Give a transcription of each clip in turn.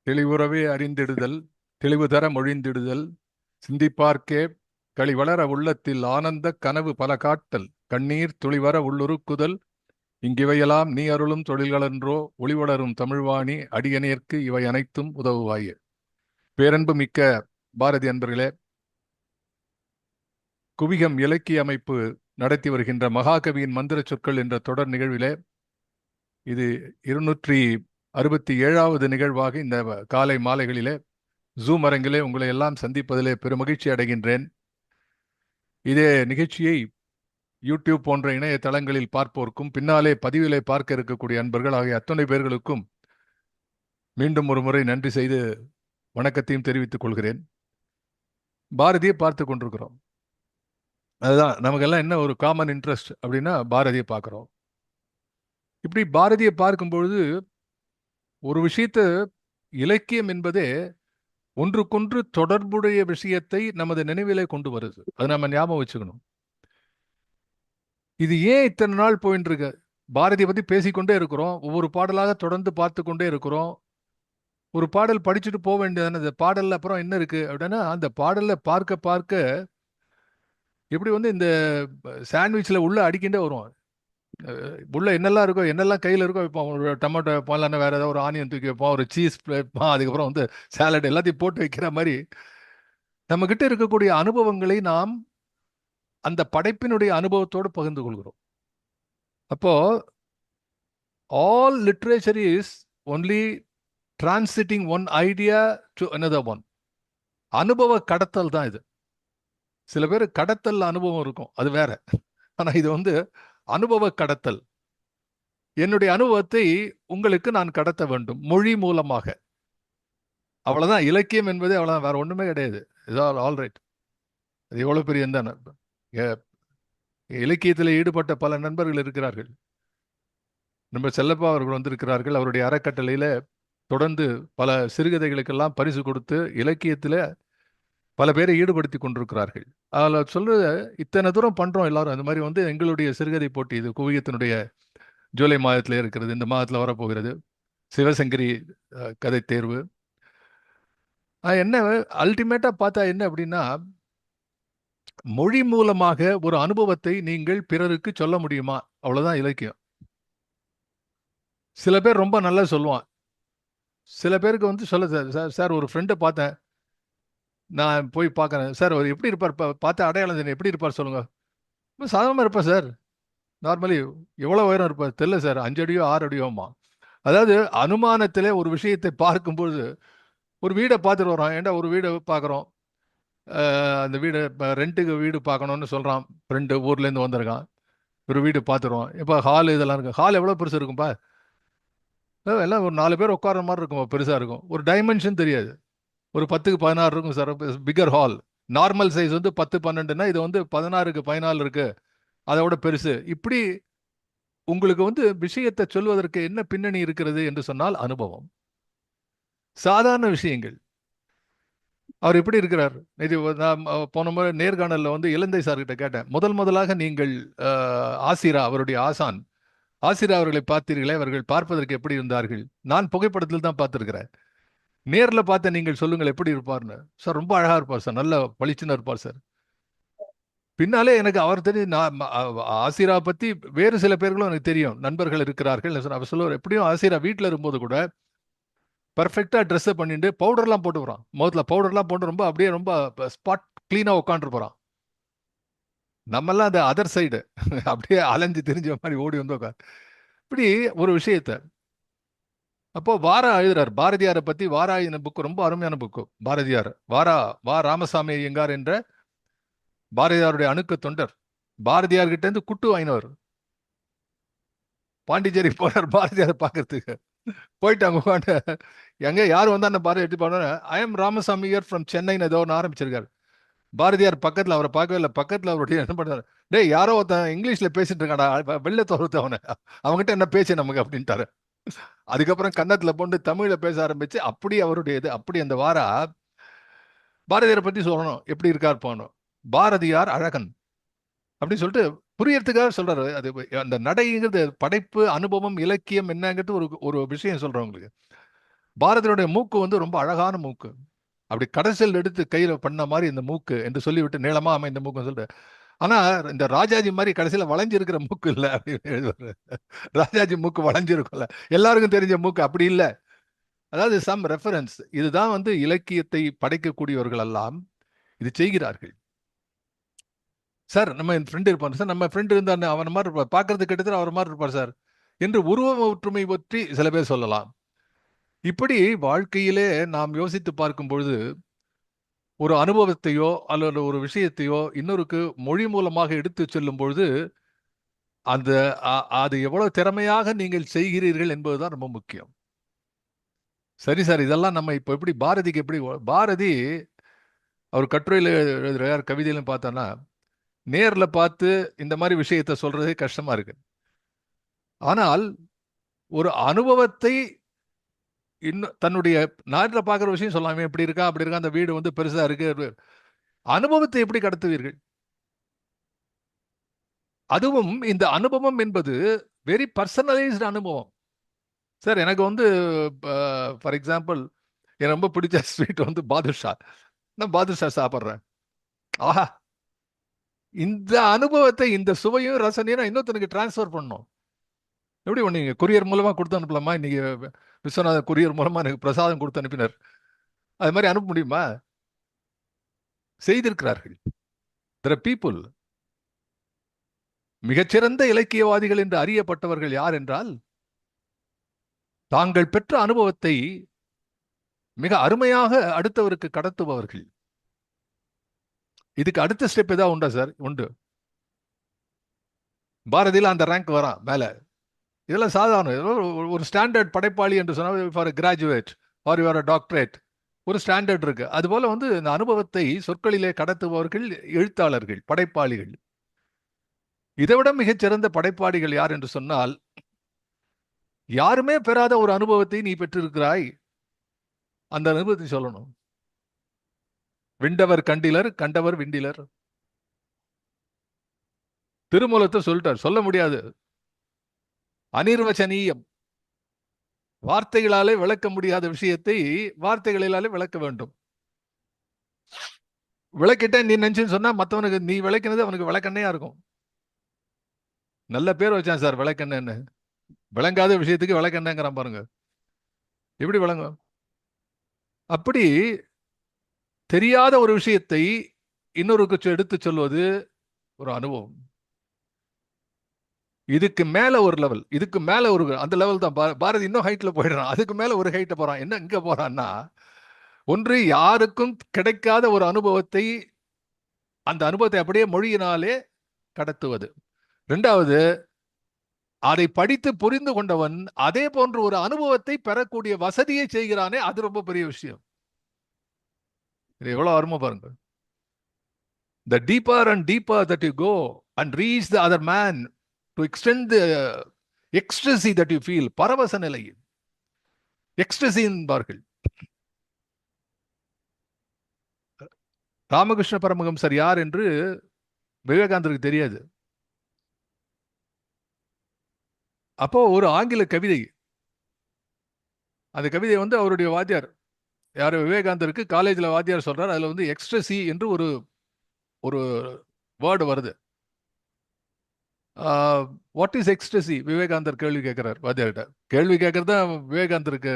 தெளிவுறவே அறிந்திடுதல், தெளிவு தர மொழிந்திடுதல், சிந்திப்பார்க்கே களிவளர உள்ளத்தில் ஆனந்த கனவு பல காட்டல், கண்ணீர் துளிவர உள்ளுருக்குதல், இங்கிவையெல்லாம் நீ அருளும் தொழில்களன்றோ ஒளிவளரும் தமிழ்வாணி அடியநேர்க்கு இவை அனைத்தும் உதவுவாயே. பேரன்பு மிக்க பாரதி அன்பர்களே, குவிகம் இலக்கிய அமைப்பு நடத்தி வருகின்ற மகாகவியின் மந்திர சொற்கள் என்ற தொடர் நிகழ்விலே இது 267வது நிகழ்வாக இந்த காலை மாலைகளிலே ஜூம் அரங்கிலே உங்களை எல்லாம் சந்திப்பதிலே பெருமகிழ்ச்சி அடைகின்றேன். இதே நிகழ்ச்சியை யூடியூப் போன்ற இணையதளங்களில் பார்ப்போருக்கும் பின்னாலே பதிவிலே பார்க்க இருக்கக்கூடிய அன்பர்கள் ஆகிய அத்தனை பேர்களுக்கும் மீண்டும் ஒரு முறை நன்றி செய்து வணக்கத்தையும் தெரிவித்துக் கொள்கிறேன். பாரதியை பார்த்து கொண்டிருக்கிறோம். அதுதான் நமக்கெல்லாம் என்ன ஒரு காமன் இன்ட்ரெஸ்ட் அப்படின்னா பாரதியை பார்க்குறோம். இப்படி பாரதியை பார்க்கும்பொழுது ஒரு விஷயத்தை இலக்கியம் என்பதே ஒன்றுக்கொன்று தொடர்புடைய விஷயத்தை நமது நினைவிலே கொண்டு வருது. அது நம்ம ஞாபகம் வச்சுக்கணும். இது ஏன் இத்தனை நாள் போயிட்டு இருக்கு? பாரதியை பத்தி பேசிக்கொண்டே இருக்கிறோம், ஒவ்வொரு பாடலாக தொடர்ந்து பார்த்து கொண்டே இருக்கிறோம். ஒரு பாடல் படிச்சுட்டு போக வேண்டியதானே. அந்த பாடல்ல அப்புறம் என்ன இருக்கு அப்படின்னா, அந்த பாடல்ல பார்க்க பார்க்க எப்படி இந்த சாண்ட்விச்ல உள்ள அடிக்கிட்டே வரும். உள்ள என்னெல்லாம் இருக்கோ, என்னெல்லாம் கையில் இருக்கோ வைப்போம். ஒரு டொமேட்டோ வைப்போம், இல்லைன்னா வேற ஏதாவது ஒரு ஆனியன் தூக்கி வைப்போம், ஒரு சீஸ் வைப்போம், அதுக்கப்புறம் சாலட் எல்லாத்தையும் போட்டு வைக்கிற மாதிரி நம்ம கிட்ட இருக்கக்கூடிய அனுபவங்களை நாம் அந்த படைப்பினுடைய அனுபவத்தோடு பகிர்ந்து கொள்கிறோம். அப்போ all literature is only transiting one idea to another one. அனுபவ கடத்தல் தான் இது. சில பேர் கடத்தல் அனுபவம் இருக்கும், அது வேற. ஆனா இது அனுபவ கடத்தல். என்னுடைய அனுபவத்தை உங்களுக்கு நான் கடத்த வேண்டும் மொழி மூலமாக. அவ்வளவுதான் இலக்கியம் என்பது, அவ்வளவுதான், வேற ஒண்ணுமே கிடையாது. All right. அது எவ்வளவு பெரிய இலக்கியத்தில் ஈடுபட்ட பல நண்பர்கள் இருக்கிறார்கள். நம்ம செல்லப்பா அவர்கள் வந்திருக்கிறார்கள். அவருடைய அறக்கட்டளையில தொடர்ந்து பல சிறுகதைகளுக்கெல்லாம் பரிசு கொடுத்து இலக்கியத்தில் பல பேரை ஈடுபடுத்தி கொண்டிருக்கிறார்கள். அதில் சொல்றது, இத்தனை தூரம் பண்றோம் எல்லாரும். அந்த மாதிரி எங்களுடைய சிறுகதை போட்டி, இது குவியத்தினுடைய ஜூலை மாதத்தில் இருக்கிறது, இந்த மாதத்தில் வரப்போகிறது. சிவசங்கரி கதை தேர்வு. என்ன அல்டிமேட்டா பார்த்தா என்ன அப்படின்னா, மொழி மூலமாக ஒரு அனுபவத்தை நீங்கள் பிறருக்கு சொல்ல முடியுமா? அவ்வளவுதான் இலக்கியம். சில பேர் ரொம்ப நல்லா சொல்லுவான். சில பேருக்கு சொல்ல, சார் ஒரு ஃப்ரெண்டை பார்த்தேன், நான் போய் பார்க்கறேன் சார், அவர் எப்படி இருப்பார், பார்த்து அடையாளம் எப்படி இருப்பார் சொல்லுங்க. சாதாரணமாக இருப்பார் சார், நார்மலி. எவ்வளோ உயரம் இருப்பார் தெரியல சார், 5 அடியோ 6 அடியோமா. அதாவது அனுமானத்திலே ஒரு விஷயத்தை பார்க்கும்போது, ஒரு வீடை பார்த்துட்டு வரோம். ஏன்டா ஒரு வீடை பார்க்குறோம், அந்த வீடு ரெண்ட்டுக்கு வீடு பார்க்கணும்னு சொல்கிறான். ஃப்ரெண்டு ஊர்லேருந்து வந்திருக்கான். ஒரு வீடு பார்த்துருவோம். இப்போ ஹால் இதெல்லாம் இருக்கு. ஹால் எவ்வளோ பெருசு இருக்கும்பா? எல்லாம் ஒரு 4 பேர் உட்கார மாதிரி இருக்கும், பெருசாக இருக்கும். ஒரு டைமென்ஷன் தெரியாது. ஒரு 10க்கு 16 இருக்கும் sir, bigger hall. Normal size 10 12னா இது 16க்கு 14 இருக்கு, அதோட பெருசு. இப்படி உங்களுக்கு விஷயத்தை சொல்வதற்கு என்ன பின்னணி இருக்கிறது என்று சொன்னால் அனுபவம். சாதாரண விஷயங்கள். அவர் எப்படி இருக்கிறார்? இது நான் போன முறை நேர்காணல்ல இலந்தை சார் கிட்ட கேட்டேன், முதலாக நீங்கள் ஆசிரா, அவருடைய ஆசான் ஆசிரா அவர்களை பார்த்தீர்களே, அவர்கள் பார்ப்பதற்கு எப்படி இருந்தார்கள்? நான் புகைப்படத்தில் தான் பார்த்திருக்கிறேன். நேரில் பார்த்த நீங்கள் சொல்லுங்கள் எப்படி இருப்பார்னு. சார் ரொம்ப அழகா இருப்பார் சார், நல்ல பளிச்சுன்னு இருப்பார் சார். பின்னாலே எனக்கு அவர் தெரியும். ஆசிரா பத்தி வேறு சில பேர்களும் எனக்கு தெரியும், நண்பர்கள் இருக்கிறார்கள். அவர் சொல்லுவார், எப்படியும் ஆசிரா வீட்டில் இருக்கும்போது கூட பர்ஃபெக்டா ட்ரெஸ்ஸை பண்ணிட்டு பவுடர்லாம் போட்டு போறான், முகத்தில் பவுடர்லாம் போட்டு ரொம்ப அப்படியே ரொம்ப ஸ்பாட் கிளீனா உட்காந்துட்டு போறான். நம்மெல்லாம் அந்த அதர் சைடு அப்படியே அலைஞ்சு தெரிஞ்ச மாதிரி ஓடி உட்கார். இப்படி ஒரு விஷயத்த அப்போ வாரா எழுதுறார் பாரதியாரை பத்தி. வாரா இந்த புக்கு ரொம்ப அருமையான புக்கு. பாரதியார் வா ராமசாமி ஐயங்கார் என்ற பாரதியாருடைய அணுக்க தொண்டர். பாரதியார் கிட்ட இருந்து குட்டு வாங்கினவர். பாண்டிச்சேரி போனார் பாரதியாரை பார்க்கறதுக்கு. போயிட்டாங்க உட்காந்து, எங்க யார் வந்தா அந்த பாரதி எடுத்து போன, I am Ramasamy here from சென்னைன்னு ஏதோ ஒன்று ஆரம்பிச்சிருக்காரு. பாரதியார் பக்கத்தில் அவரை பார்க்கவே இல்லை. பக்கத்தில் அவருடைய என்ன பண்ணாரு, டேய் யாரோ ஒருத்தன் இங்கிலீஷ்ல பேசிட்டு இருக்காடா, வெளில தோறுத்து அவனை, அவங்ககிட்ட என்ன பேச்சு நமக்கு அப்படின்ட்டாரு. அதுக்கப்புறம் கன்னத்துல போட்டு தமிழ்ல பேச ஆரம்பிச்சு, அப்படி அவருடைய இது. அப்படி அந்த வாரா பாரதியாரை பத்தி சொல்லணும், எப்படி இருக்கார் போனோம். பாரதியார் அழகன் அப்படின்னு சொல்லிட்டு புரியறதுக்காக சொல்றாரு. அது அந்த நடைங்கிறது படைப்பு, அனுபவம், இலக்கியம் என்னங்கிறது ஒரு ஒரு விஷயம் சொல்றேன் உங்களுக்கு. பாரதியுடைய மூக்கு வந்து ரொம்ப அழகான மூக்கு. அப்படி கடைசியில் எடுத்து கையில பண்ண மாதிரி இந்த மூக்கு என்று சொல்லிவிட்டு நீளமா அமைந்த மூக்கு சொல்லிட்டு, ஆனா இந்த ராஜாஜி மாதிரி கடைசியில வளைஞ்சிருக்கிற மூக்கு இல்லை அப்படின்னு எழுதுவாரு. ராஜாஜி மூக்கு வளைஞ்சிருக்கும்ல, எல்லாருக்கும் தெரிஞ்ச மூக்கு அப்படி இல்லை. அதாவது சம் ரெஃபரன்ஸ். இதுதான் வந்து இலக்கியத்தை படைக்கக்கூடியவர்கள் எல்லாம் இது செய்கிறார்கள். சார் நம்ம என் ஃப்ரெண்டு இருப்பார் சார், நம்ம ஃப்ரெண்டு இருந்தார் அவன் மாதிரி இருப்பார், பார்க்கறதுக்கு கிட்டத்தட்ட அவர் மாதிரி இருப்பார் சார் என்று உருவ ஒற்றுமை பற்றி சில பேர் சொல்லலாம். இப்படி வாழ்க்கையிலே நாம் யோசித்து பார்க்கும் பொழுது ஒரு அனுபவத்தையோ அல்லது ஒரு விஷயத்தையோ இன்னொருக்கு மொழி மூலமாக எடுத்து செல்லும் பொழுது அந்த அது எவ்வளவு திறமையாக நீங்கள் செய்கிறீர்கள் என்பதுதான் ரொம்ப முக்கியம். சரி சார், இதெல்லாம் நம்ம இப்போ எப்படி பாரதிக்கு எப்படி பாரதி அவர் கட்டுரையில் எழுதுறார், கவிதையிலும் பார்த்தோன்னா நேர்ல பார்த்து இந்த மாதிரி விஷயத்த சொல்றதே கஷ்டமா இருக்கு. ஆனால் ஒரு அனுபவத்தை இன்னும் தன்னுடைய நாட்டில் பார்க்குற விஷயம் சொல்லாமே, இப்படி இருக்கா அப்படி இருக்கா, அந்த வீடு வந்து பெருசா இருக்கு, அனுபவத்தை எப்படி கடத்துவீர்கள்? அதுவும் இந்த அனுபவம் என்பது வெரி பர்சனலைஸ்டு அனுபவம். சார் எனக்கு வந்து ஃபார் எக்ஸாம்பிள் எனக்கு ரொம்ப பிடிச்ச ஸ்வீட் வந்து பாதுஷா. நான் பாதுஷா சாப்பிட்றேன். ஆஹா, இந்த அனுபவத்தை இந்த சுவையும் ரசனையும் நான் இன்னொருத்தனுக்கு டிரான்ஸ்ஃபர் பண்ணணும். எப்படி பண்ணீங்க? கொரியர் மூலமா கொடுத்து அனுப்பலாமா? இன்னைக்கு விஸ்வநாதன் கொரியர் மூலமா எனக்கு பிரசாதம் கொடுத்து அனுப்பினர். அது மாதிரி அனுப்ப முடியுமா? செய்திருக்கிறார்கள். there are people. மிகச்சிறந்த இலக்கியவாதிகள் என்று அறியப்பட்டவர்கள் யார் என்றால் தாங்கள் பெற்ற அனுபவத்தை மிக அருமையாக அடுத்தவருக்கு கடத்துபவர்கள். இதுக்கு அடுத்த ஸ்டெப் ஏதாவது உண்டா சார்? உண்டு. பாரதியில் அந்த ரேங்க் வரான் மேல. இதெல்லாம் சாதாரணம். ஒரு ஸ்டாண்டர்ட் படைப்பாளி என்று சொன்னால் for graduate R your doctorate ஒரு ஸ்டாண்டர்ட் இருக்கு. அதுபோல வந்து இந்த அனுபவத்தை சொற்களிலே கடத்துபவர்கள் எழுத்தாளர்கள், படைப்பாளிகள். இதைவிட மிகச்சிறந்த படைப்பாளிகள் யார் என்று சொன்னால் யாருமே பெறாத ஒரு அனுபவத்தை நீ பெற்றிருக்கிறாய், அந்த அனுபவத்தை சொல்லணும். விண்டவர் கண்டிலர், கண்டவர் விண்டிலர். திருமூலத்தை சொல்லிட்டார், சொல்ல முடியாது. அனிர்வச்சனீயம், வார்த்தைகளாலே விளக்க முடியாத விஷயத்தை வார்த்தைகளாலே விளக்க வேண்டும். விளக்கிட்ட நீ நினைச்சுன்னு சொன்னா மற்றவனுக்கு நீ விளக்கினது அவனுக்கு விளக்கண்ணையா இருக்கும். நல்ல பேர் வச்சான் சார் விளக்கெண்ணன்னு. விளங்காத விஷயத்துக்கு விளக்கெண்ணங்கிறான் பாருங்க. எப்படி விளங்கும்? அப்படி தெரியாத ஒரு விஷயத்தை இன்னொருக்கு எடுத்து சொல்வது ஒரு அனுபவம். இதுக்கு மேல ஒரு லெவல், இதுக்கு மேல ஒரு அந்த லெவல் தான் பாரதி இன்னும் ஹைட்ல போயிடுறான். அதுக்கு மேல ஒரு ஹைட்ட போறான். என்ன இங்க போறான்னா, ஒன்று யாருக்கும் கிடைக்காத ஒரு அனுபவத்தை அந்த அனுபவத்தை அப்படியே மொழியினாலே கடத்துவது. இரண்டாவது, அதை படித்து புரிந்து கொண்டவன் அதே போன்ற ஒரு அனுபவத்தை பெறக்கூடிய வசதியை செய்கிறானே, அது ரொம்ப பெரிய விஷயம். இது எவ்வளவு அருமை பாருங்க. The deeper and deeper that you go and reach the other man to extend the ecstasy that you feel, பரவச நிலை, எக்ஸ்டசி என்பார்கள். ராமகிருஷ்ண பரமஹம்சர் யார் என்று விவேகானந்தருக்கு தெரியாது. அப்போ ஒரு ஆங்கில கவிதை, அந்த கவிதை வந்து அவருடைய வாத்தியார் யார், விவேகானந்தருக்கு காலேஜில் வாத்தியார் சொல்றார். அதுல வந்து எக்ஸ்டசி என்று ஒரு ஒரு வேர்டு வருது. What is ecstasy? விவேகானந்தர் கேள்வி கேட்கிறார் வாத்தியார்கிட்ட. கேள்வி கேட்கறது விவேகானந்தருக்கு,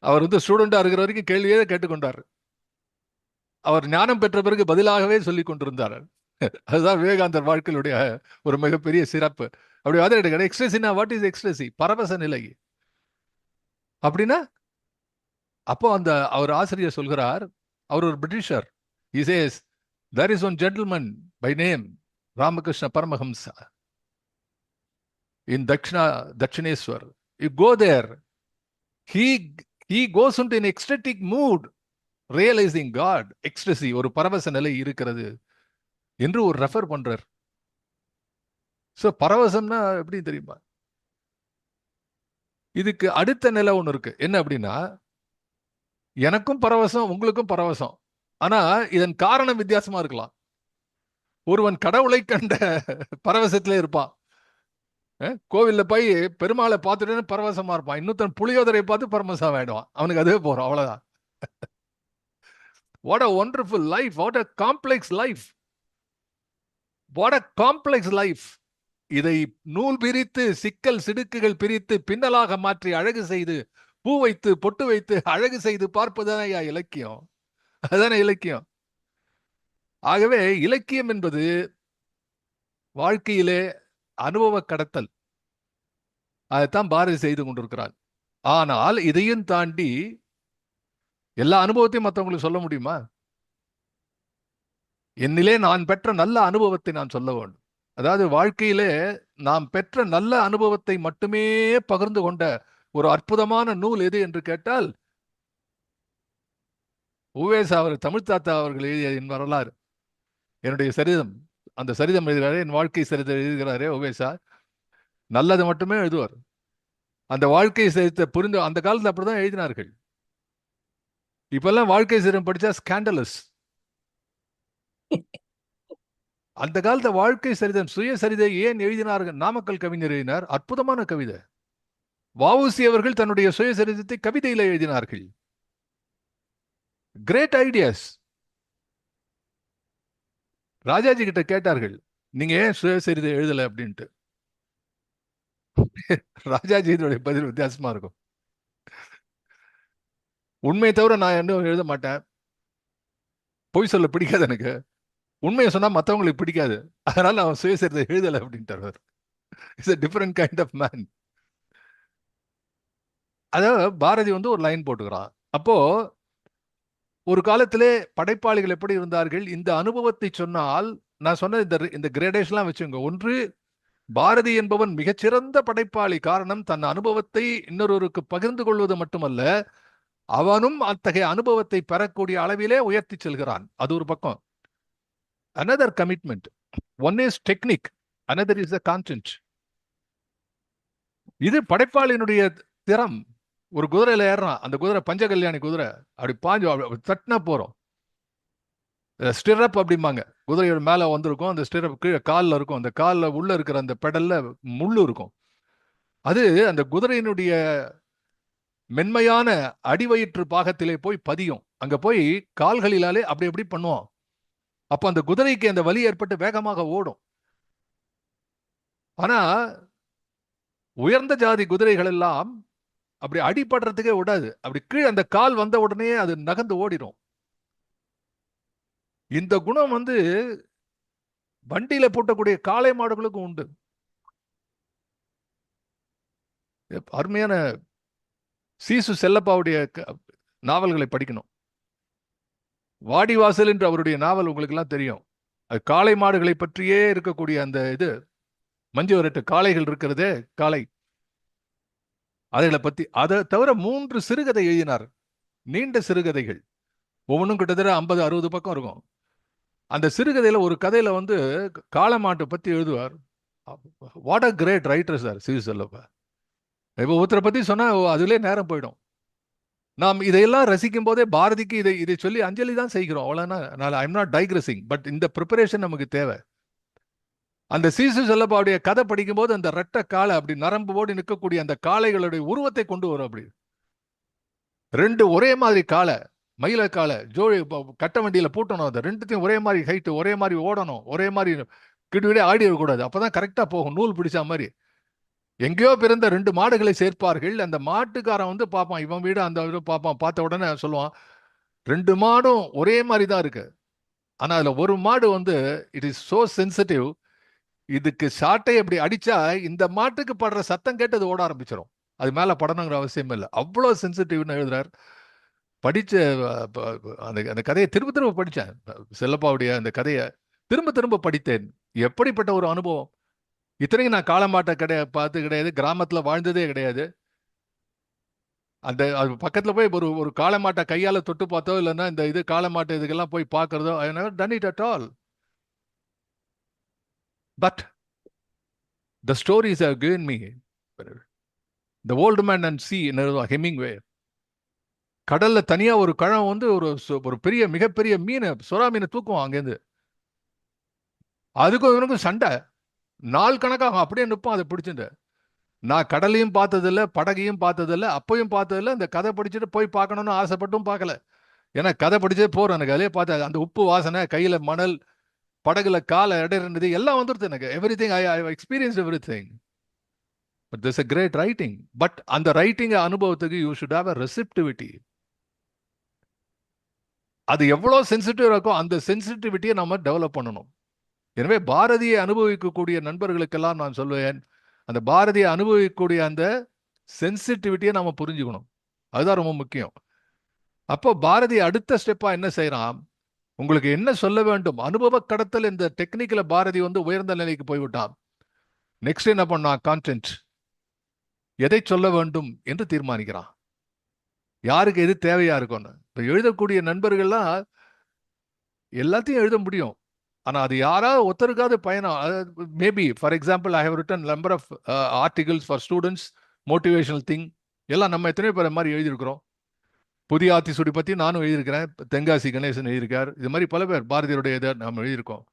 அவர் வந்து ஸ்டூடெண்டா இருக்கிற வரைக்கும் கேள்வியே கேட்டுக்கொண்டார். அவர் ஞானம் பெற்ற பிறகு பதிலாகவே சொல்லி கொண்டிருந்தார். அதுதான் விவேகானந்தர் வாழ்க்கையுடைய ஒரு மிகப்பெரிய சிறப்பு. அப்படி வாத்தியார் எக்ஸ்டசினா வாட் இஸ் எக்ஸ்டசி? பரவச நிலை அப்படின்னா. அப்போ அந்த அவர் ஆசிரியர் சொல்கிறார், அவர் ஒரு Britisher. He says, there is one gentleman by name Ramakrishna Paramahamsa in Dakshineswar. You go there, he goes into an ecstatic mood, realizing God. Ecstasy, ஒரு பரவச நிலை இருக்கிறது என்று ஒரு ரெஃபர் பண்றார். சோ பரவசம்னா எப்படி தெரியுமா? இதுக்கு அடுத்த நிலை ஒன்று இருக்கு. என்ன அப்படின்னா, எனக்கும் பரவசம் உங்களுக்கும் பரவசம், ஆனா இதன் காரணம் வித்தியாசமா இருக்கலாம். ஒருவன் கடவுளை கண்ட பரவசத்திலே இருப்பான், கோவில்ல போய் பெருமாளை பார்த்துட்டு பரவசமா இருப்பான், இன்னொருத்தன் புளியோதரை பார்த்து பரமசம் ஆயிடுவான், அவனுக்கு அதுவே போறோம், அவ்வளவுதான். What a wonderful life, what a complex life, what a complex life. இதை நூல் பிரித்து சிக்கல் சிடுக்குகள் பிரித்து பின்னலாக மாற்றி அழகு செய்து பூ வைத்து பொட்டு வைத்து அழகு செய்து பார்ப்பதுதான் இலக்கியம். அதுதானே இலக்கியம். ஆகவே இலக்கியம் என்பது வாழ்க்கையிலே அனுபவ கடத்தல். அதைத்தான் பாரதி செய்து கொண்டிருக்கிறார். ஆனால் இதையும் தாண்டி எல்லா அனுபவத்தையும் மற்றவங்களுக்கு சொல்ல முடியுமா? என்னிலே நான் பெற்ற நல்ல அனுபவத்தை நான் சொல்ல வேண்டும். அதாவது வாழ்க்கையிலே நாம் பெற்ற நல்ல அனுபவத்தை மட்டுமே பகிர்ந்து கொண்ட ஒரு அற்புதமான நூல் எது என்று கேட்டால், உவேசா அவர், தமிழ் தாத்தா அவர்கள் எழுதிய என் வரலாறு, என்னுடைய சரிதம். அந்த சரிதம் எழுதுகிறாரே, என் வாழ்க்கை சரிதம் எழுதுகிறாரே உவேசா, நல்லது மட்டுமே எழுதுவார். அந்த வாழ்க்கை சரித்தை புரிந்து, அந்த காலத்தில் அப்படிதான் எழுதினார்கள். இப்பெல்லாம் வாழ்க்கை சரிதம் படிச்சா ஸ்கேண்டலஸ். அந்த காலத்த வாழ்க்கை சரிதம், சுயசரிதை ஏன் எழுதினார்கள்? நாமக்கல் கவிஞர் எழுதினார், அற்புதமான கவிதை. வஉசி அவர்கள் தன்னுடைய சுயசரிதத்தை கவிதையில எழுதினார்கள். Great ideas. ராஜாஜி கிட்ட கேட்டார்கள், நீங்க ஏன் சுயசரிதை எழுதல அப்படின்ட்டு. ராஜாஜியினுடைய பதில் வித்தியாசமா இருக்கும். உண்மையை தவிர நான் இன்னும் எழுத மாட்டேன், பொய் சொல்ல பிடிக்காது எனக்கு, உண்மையை சொன்னா மற்றவங்களுக்கு பிடிக்காது, அதனால அவன் சுயசரிதை எழுதல அப்படின்ட்டார். It's a different kind of man. அதாவது பாரதி ஒரு லைன் போட்டுக்கிறான். அப்போ ஒரு காலத்திலே படைப்பாளிகள் எப்படி இருந்தார்கள்? இந்த அனுபவத்தை சொன்னால், நான் சொன்ன இந்த கிரேடேஷன்லாம் வச்சுங்க. ஒன்று, பாரதி என்பவன் மிகச்சிறந்த படைப்பாளி. காரணம், தன் அனுபவத்தை இன்னொருவருக்கு பகிர்ந்து கொள்வது மட்டுமல்ல, அவனும் அத்தகைய அனுபவத்தை பெறக்கூடிய அளவிலே உயர்த்தி செல்கிறான். அது ஒரு பக்கம். Another commitment. One is technique, another is the content. இது படைப்பாளியினுடைய திறம். ஒரு குதிரையில ஏறான், அந்த குதிரை பஞ்சகல்யாணி குதிரை, அப்படி பாஞ்சு தட்டினா போறோம். ஸ்டிரப் அப்படிம்பாங்க, குதிரையோட மேல வந்திருக்கும், அந்த ஸ்டிரப் கீழே காலில் இருக்கும், அந்த காலில் உள்ள இருக்கிற அந்த பெடல்ல முள்ளு இருக்கும். அது அந்த குதிரையினுடைய மென்மையான அடிவயிற்று பாகத்திலே போய் பதியும். அங்க போய் கால்களிலாலே அப்படி எப்படி பண்ணுவோம். அப்ப அந்த குதிரைக்கு அந்த வலி ஏற்பட்டு வேகமாக ஓடும். ஆனா உயர்ந்த ஜாதி குதிரைகள் எல்லாம் அப்படி அடிபடுறதுக்கே விடாது. அப்படி கீழே அந்த கால் வந்த உடனே அது நகர்ந்து ஓடிடும். இந்த குணம் வண்டியில பூட்டக்கூடிய காளை மாடுகளுக்கும் உண்டு. அருமையான சீசு செல்லப்பாவுடைய நாவல்களை படிக்கணும். வாடிவாசல் என்று அவருடைய நாவல் உங்களுக்கு எல்லாம் தெரியும். அது காளை மாடுகளை பற்றியே இருக்கக்கூடிய அந்த இது மஞ்சு விரட்டு காளைகள் இருக்கிறதே, காளை, அதைகளை பத்தி. அதை தவிர 3 சிறுகதை எழுதினார், நீண்ட சிறுகதைகள். ஒவ்வொன்றும் கிட்டத்தட்ட 50-60 பக்கம் இருக்கும். அந்த சிறுகதையில ஒரு கதையில காளை மாட்டை பத்தி எழுதுவார். What a great writer sir சீசு செல்லப்பா. இப்போ ஒருத்தரை பத்தி சொன்னா அதுலயே நேரம் போயிடும். நாம் இதையெல்லாம் ரசிக்கும் போதே பாரதிக்கு இதை சொல்லி அஞ்சலி தான் செய்கிறோம், அவ்வளவுதான். ஐ எம் நாட் டைக்ரஸிங், பட் இந்த ப்ரிப்பரேஷன் நமக்கு தேவை. அந்த சீசு செல்லப்பாவுடைய கதை படிக்கும் போது அந்த ரெட்டை காளை அப்படி நரம்பு ஓடி நிற்கக்கூடிய அந்த காளைகளுடைய உருவத்தை கொண்டு வரும். அப்படி 2 ஒரே மாதிரி காளை, மயில காளை ஜோடி கட்ட வண்டியில பூட்டணும். அந்த 2த்தையும் ஒரே மாதிரி ஹைட்டு, ஒரே மாதிரி ஓடணும், ஒரே மாதிரி கிடுவிடே ஆடி இருக்கக்கூடாது. அப்பதான் கரெக்டா போகும், நூல் பிடிச்ச மாதிரி. எங்கேயோ பிறந்த 2 மாடுகளை சேர்ப்பார்கள். அந்த மாட்டுக்காரன் பார்ப்பான், இவன் வீடு அந்த வீடு பார்ப்பான். பார்த்த உடனே சொல்லுவான், 2 மாடும் ஒரே மாதிரி தான் இருக்கு, ஆனா அதுல ஒரு மாடு இட் இஸ் சோ சென்சிட்டிவ், இதுக்கு சாட்டை அப்படி அடிச்சா இந்த மாட்டுக்கு படுற சத்தம் கேட்டு அது ஓட ஆரம்பிச்சிடும், அது மேல படணுங்கிற அவசியம் இல்லை. அவ்வளவு சென்சிட்டிவ்னு எழுதுறார். படிச்ச அந்த கதையை திரும்ப திரும்ப படித்தேன். செல்லப்பாவுடைய அந்த கதையை திரும்ப திரும்ப படித்தேன். எப்படிப்பட்ட ஒரு அனுபவம். இத்தனைக்கும் நான் காளமாட்டை பார்த்து கிடையாது, கிராமத்தில் வாழ்ந்ததே கிடையாது. அந்த பக்கத்தில் போய் ஒரு காளமாட்டை கையால் தொட்டு பார்த்தோ, இல்லைன்னா இந்த காளமாட்டை இதுக்கெல்லாம் போய் பார்க்கறதோ, I never done it at all. But the stories have given me the old man and sea, Hemingway. கடல்ல தனியா ஒரு கழம் ஒரு பெரிய மிகப்பெரிய மீனை, சுறா மீனை தூக்குவோம் அங்கேருந்து. அதுக்கும் இவனுக்கும் சண்டை. நாள் கணக்காகும், அப்படியே நிற்போம் அதை பிடிச்சிட்டு. நான் கடலையும் பார்த்ததில்ல, படகையும் பார்த்ததில்ல, அப்பையும் பார்த்ததில்ல. இந்த கதை படிச்சுட்டு போய் பார்க்கணும்னு ஆசைப்பட்டும் பார்க்கல. ஏன்னா கதை படிச்சே போறேன் எனக்கு. அதே பார்த்தா அந்த உப்பு வாசனை, கையில மணல், படகுல காலை இடையிறது எல்லாம் வந்துருது எனக்கு. Everything I experience everything. But this a great writing. But அந்த ரைட்டிங் அனுபவத்துக்கு you should have a receptivity. அது எவ்வளோ சென்சிட்டிவ் இருக்கோ அந்த சென்சிட்டிவிட்டியை நம்ம டெவலப் பண்ணணும். எனவே பாரதியை அனுபவிக்கக்கூடிய நண்பர்களுக்கெல்லாம் நான் சொல்லுவேன், அந்த பாரதியை அனுபவிக்கக்கூடிய அந்த சென்சிட்டிவிட்டியை நம்ம புரிஞ்சுக்கணும். அதுதான் ரொம்ப முக்கியம். அப்போ பாரதி அடுத்த ஸ்டெப்பா என்ன செய்யறான், உங்களுக்கு என்ன சொல்ல வேண்டும், அனுபவ கடத்தல். இந்த டெக்னிக்கல பாரதி உயர்ந்த நிலைக்கு போய்விட்டான். நெக்ஸ்ட் என்ன பண்ணான், கான்டென்ட். எதை சொல்ல வேண்டும் என்று தீர்மானிக்கிறான், யாருக்கு எது தேவையா இருக்கும்னு. இப்போ எழுதக்கூடிய நண்பர்கள்லாம் எல்லாத்தையும் எழுத முடியும், ஆனா அது யாராவது ஒருத்தருக்காவது பயணம். Maybe for example I have written number of articles for students, motivational thing எல்லாம் நம்ம எத்தனையோ பேர் மாதிரி எழுதியிருக்கிறோம். புதிய ஆத்திசூடி பற்றி நானும் எழுதியிருக்கிறேன், தென்காசி கணேசன் எழுதியிருக்கார், இது மாதிரி பல பேர் பாரதியுடைய இதை நம்ம எழுதியிருக்கோம்.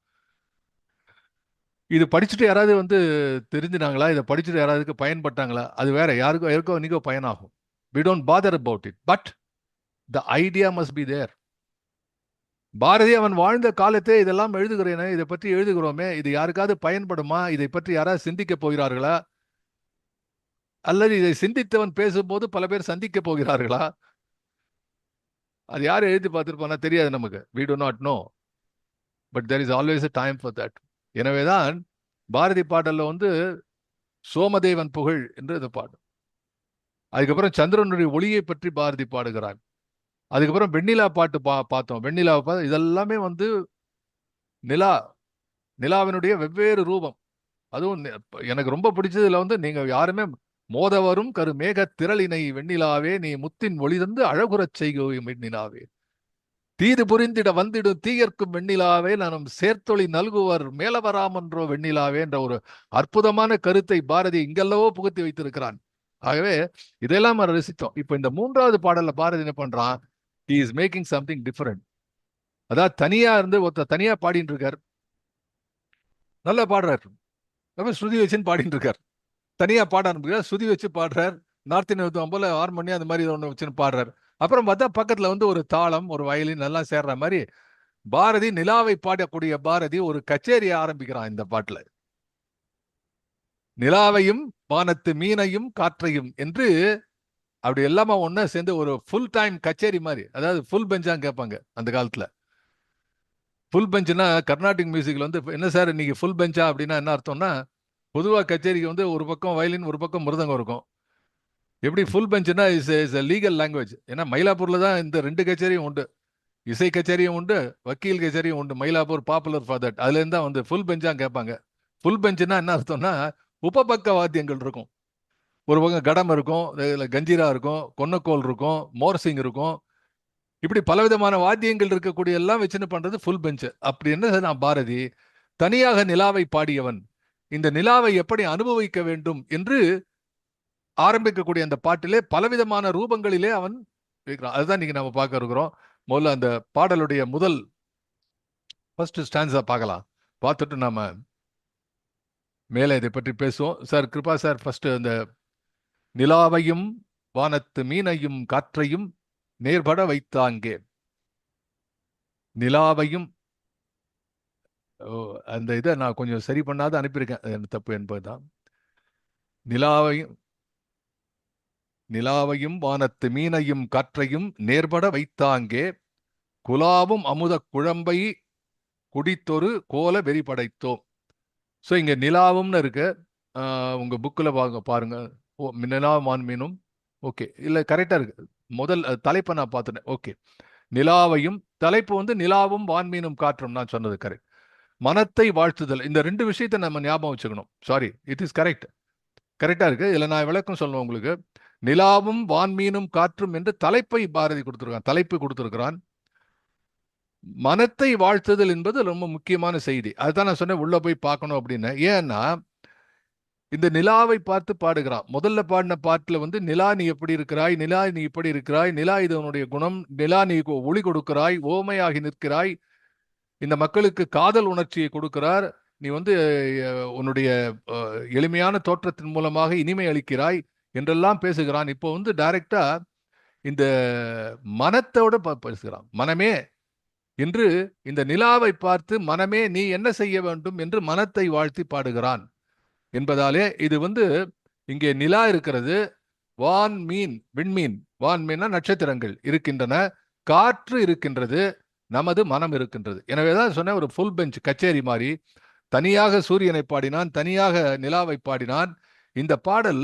இது படிச்சுட்டு யாராவது தெரிஞ்சுனாங்களா, இதை படிச்சுட்டு யாராவதுக்கு பயன்பட்டாங்களா, அது வேற. யாருக்கோ நீக்கோ பயனாகும். we don't bother about it, but the idea must be there. Bharathi அவன் வாழ்ந்த காலத்தே இதெல்லாம் எழுதுகிறேனே, இதை பற்றி எழுதுகிறோமே, இது யாருக்காவது பயன்படுமா, இதை பற்றி யாராவது சிந்திக்க போகிறார்களா, அல்லது இதை சிந்தித்தவன் பேசும்போது பல பேர் சந்திக்க போகிறார்களா, அது யார் எழுதி பார்த்துருப்பானா தெரியாது நமக்கு. we do not know, but there is always a time for that. எனவேதான் பாரதி பாடல்ல சோமதேவன் புகழ் என்று இது பாடும். அதுக்கப்புறம் சந்திரனுடைய ஒளியை பற்றி பாரதி பாடுகிறான். அதுக்கப்புறம் வெண்ணிலா பாட்டு பார்த்தோம். வெண்ணிலாவை இதெல்லாமே நிலாவினுடைய வெவ்வேறு ரூபம். அதுவும் எனக்கு ரொம்ப பிடிச்சதுல நீங்க யாருமே மோதவரும் கரு மேக திரளினை வெண்ணிலாவே நீ முத்தின் ஒளி தந்து அழகுறச் செய்கும் வெண்ணிலாவே, தீது புரிந்திட வந்திடும் தீயர்க்கும் வெண்ணிலாவே நானும் சேர்த்தொழி நல்குவர் மேலவராமன்றோ வெண்ணிலாவே என்ற ஒரு அற்புதமான கருத்தை பாரதி இங்கெல்லவோ புகுத்தி வைத்திருக்கிறான். ஆகவே இதெல்லாம் ரசித்தோம். இப்ப இந்த மூன்றாவது பாடல்ல பாரதி என்ன பண்றான், he is making something different. அதாவது தனியா ஒருத்தர் தனியா பாடிட்டு இருக்கார், நல்லா பாடுறாரு, ஸ்ருதி வச்சுன்னு பாடிட்டு இருக்கார். தனியா பாட ஆரம்பிக்கிறார், ஸ்ருதி வச்சு பாடுறார், நார்த் இந்தியன் போல ஹார்மோனியம் அந்த மாதிரி ஒன்று வச்சுன்னு பாடுறாரு. அப்புறம் பார்த்தா பக்கத்துல ஒரு தாளம், ஒரு வயலின் எல்லாம் சேர்ற மாதிரி பாரதி, நிலாவை பாடக்கூடிய பாரதி ஒரு கச்சேரியை ஆரம்பிக்கிறான் இந்த பாட்டுல. நிலாவையும் வானத்து மீனையும் காற்றையும் என்று அப்படி எல்லாமே ஒன்னா சேர்ந்து ஒரு ஃபுல் டைம் கச்சேரி மாதிரி. அதாவது ஃபுல் பெஞ்சா கேட்பாங்க அந்த காலத்துல. ஃபுல் பெஞ்சுனா கர்நாடிக் மியூசிக்ல என்ன சார் இன்னைக்கு ஃபுல் பெஞ்சா அப்படின்னா என்ன அர்த்தம்னா, பொதுவாக கச்சேரிக்கு ஒரு பக்கம் வயலின் ஒரு பக்கம் மிருதங்கம் இருக்கும். எப்படி ஃபுல் பெஞ்சுனா இஸ் லீகல் லாங்குவேஜ். ஏன்னா மயிலாப்பூர்ல தான் இந்த ரெண்டு கச்சேரியும் உண்டு, இசை கச்சேரியும் உண்டு, வக்கீல் கச்சேரியும் உண்டு. Mylapore popular for that. அதுல இருந்தா ஃபுல் பெஞ்சா கேட்பாங்க. ஃபுல் பெஞ்சுனா என்ன அர்த்தம்னா உபபக்க வாத்தியங்கள் இருக்கும். ஒரு பக்கம் கடம் இருக்கும், கஞ்சிரா இருக்கும், கொன்னக்கோல் இருக்கும், மோர்சிங் இருக்கும், இப்படி பலவிதமான வாத்தியங்கள் இருக்கக்கூடிய எல்லாம் வச்சுன்னு பண்றது ஃபுல் பெஞ்சு. அப்படி என்ன பாரதி தனியாக நிலாவை பாடியவன், இந்த நிலாவை எப்படி அனுபவிக்க வேண்டும் என்று ஆரம்பிக்கக்கூடிய அந்த பாட்டிலே பலவிதமான ரூபங்களிலே அவன் வைக்கிறான். அதுதான் நீங்க நம்ம பார்க்க இருக்கிறோம். முதல்ல அந்த பாடலுடைய முதல் ஃபர்ஸ்ட் ஸ்டான்ஸா பார்க்கலாம், பார்த்துட்டு நாம மேலே இதை பற்றி பேசுவோம். சார் கிருபா சார், ஃபர்ஸ்ட் அந்த நிலாவையும் வானத்து மீனையும் காற்றையும் நேர்பட வைத்தாங்கே. நிலாவையும் அந்த இதை நான் கொஞ்சம் சரி பண்ணாத அனுப்பியிருக்கேன், தப்பு என்பதுதான். நிலாவையும் வானத்து மீனையும் காற்றையும் நேர்பட வைத்தாங்கே, குலாவும் அமுத குழம்பை குடித்தொரு கோல வெறி படைத்தோம். ஸோ இங்க நிலாவும்னு இருக்கு, உங்க புக்கில் பாருங்க. நிலா வான் மீனும் ஓகே, இல்லை கரெக்டா இருக்கு. முதல் தலைப்பை நான் பார்த்துட்டேன். ஓகே, நிலாவையும் தலைப்பு நிலாவும் வான்மீனும் காற்றும் நான் சொன்னது கரெக்ட். மனத்தை வாழ்த்துதல், இந்த ரெண்டு விஷயத்தை நம்ம ஞாபகம் வச்சுக்கணும். சாரி, இட் இஸ் கரெக்ட், கரெக்டா இருக்கு. இதுல நான் விளக்கம் சொல்லுவேன் உங்களுக்கு. நிலாவும் வான்மீனும் காற்றும் என்று தலைப்பை பாரதி கொடுத்திருக்கான், தலைப்பு கொடுத்திருக்கிறான். மனத்தை வாழ்த்துதல் என்பது ரொம்ப முக்கியமான செய்தி. அதுதான் நான் சொன்னேன் உள்ள போய் பார்க்கணும் அப்படின்னு. ஏன்னா இந்த நிலாவை பார்த்து பாடுகிறான். முதல்ல பாடின பாட்டுல நிலா நீ எப்படி இருக்கிறாய், நிலா நீ இப்படி இருக்கிறாய், நிலா இது உன்னுடைய குணம், நிலா நீ ஒளி கொடுக்கிறாய், ஓமையாகி நிற்கிறாய், இந்த மக்களுக்கு காதல் உணர்ச்சியை கொடுக்கிறார், நீ வந்து உன்னுடைய எளிமையான தோற்றத்தின் மூலமாக இனிமை அளிக்கிறாய் என்றெல்லாம் பேசுகிறான். இப்போ வந்து டைரக்டா இந்த மனத்தோட பேசுகிறான். மனமே என்று இந்த நிலாவை பார்த்து மனமே நீ என்ன செய்ய வேண்டும் என்று மனத்தை வாழ்த்தி பாடுகிறான் என்பதாலே இது வந்து இங்கே நிலா இருக்கிறது, வான் மீன் விண்மீன், வான் மீனா நட்சத்திரங்கள் இருக்கின்றன, காற்று இருக்கின்றது, நமது மனம் இருக்கின்றது. எனவேதான் சொன்ன ஒரு ஃபுல் பெஞ்ச் கச்சேரி மாதிரி தனியாக சூரியனை பாடினான், தனியாக நிலாவை பாடினான். இந்த பாடல்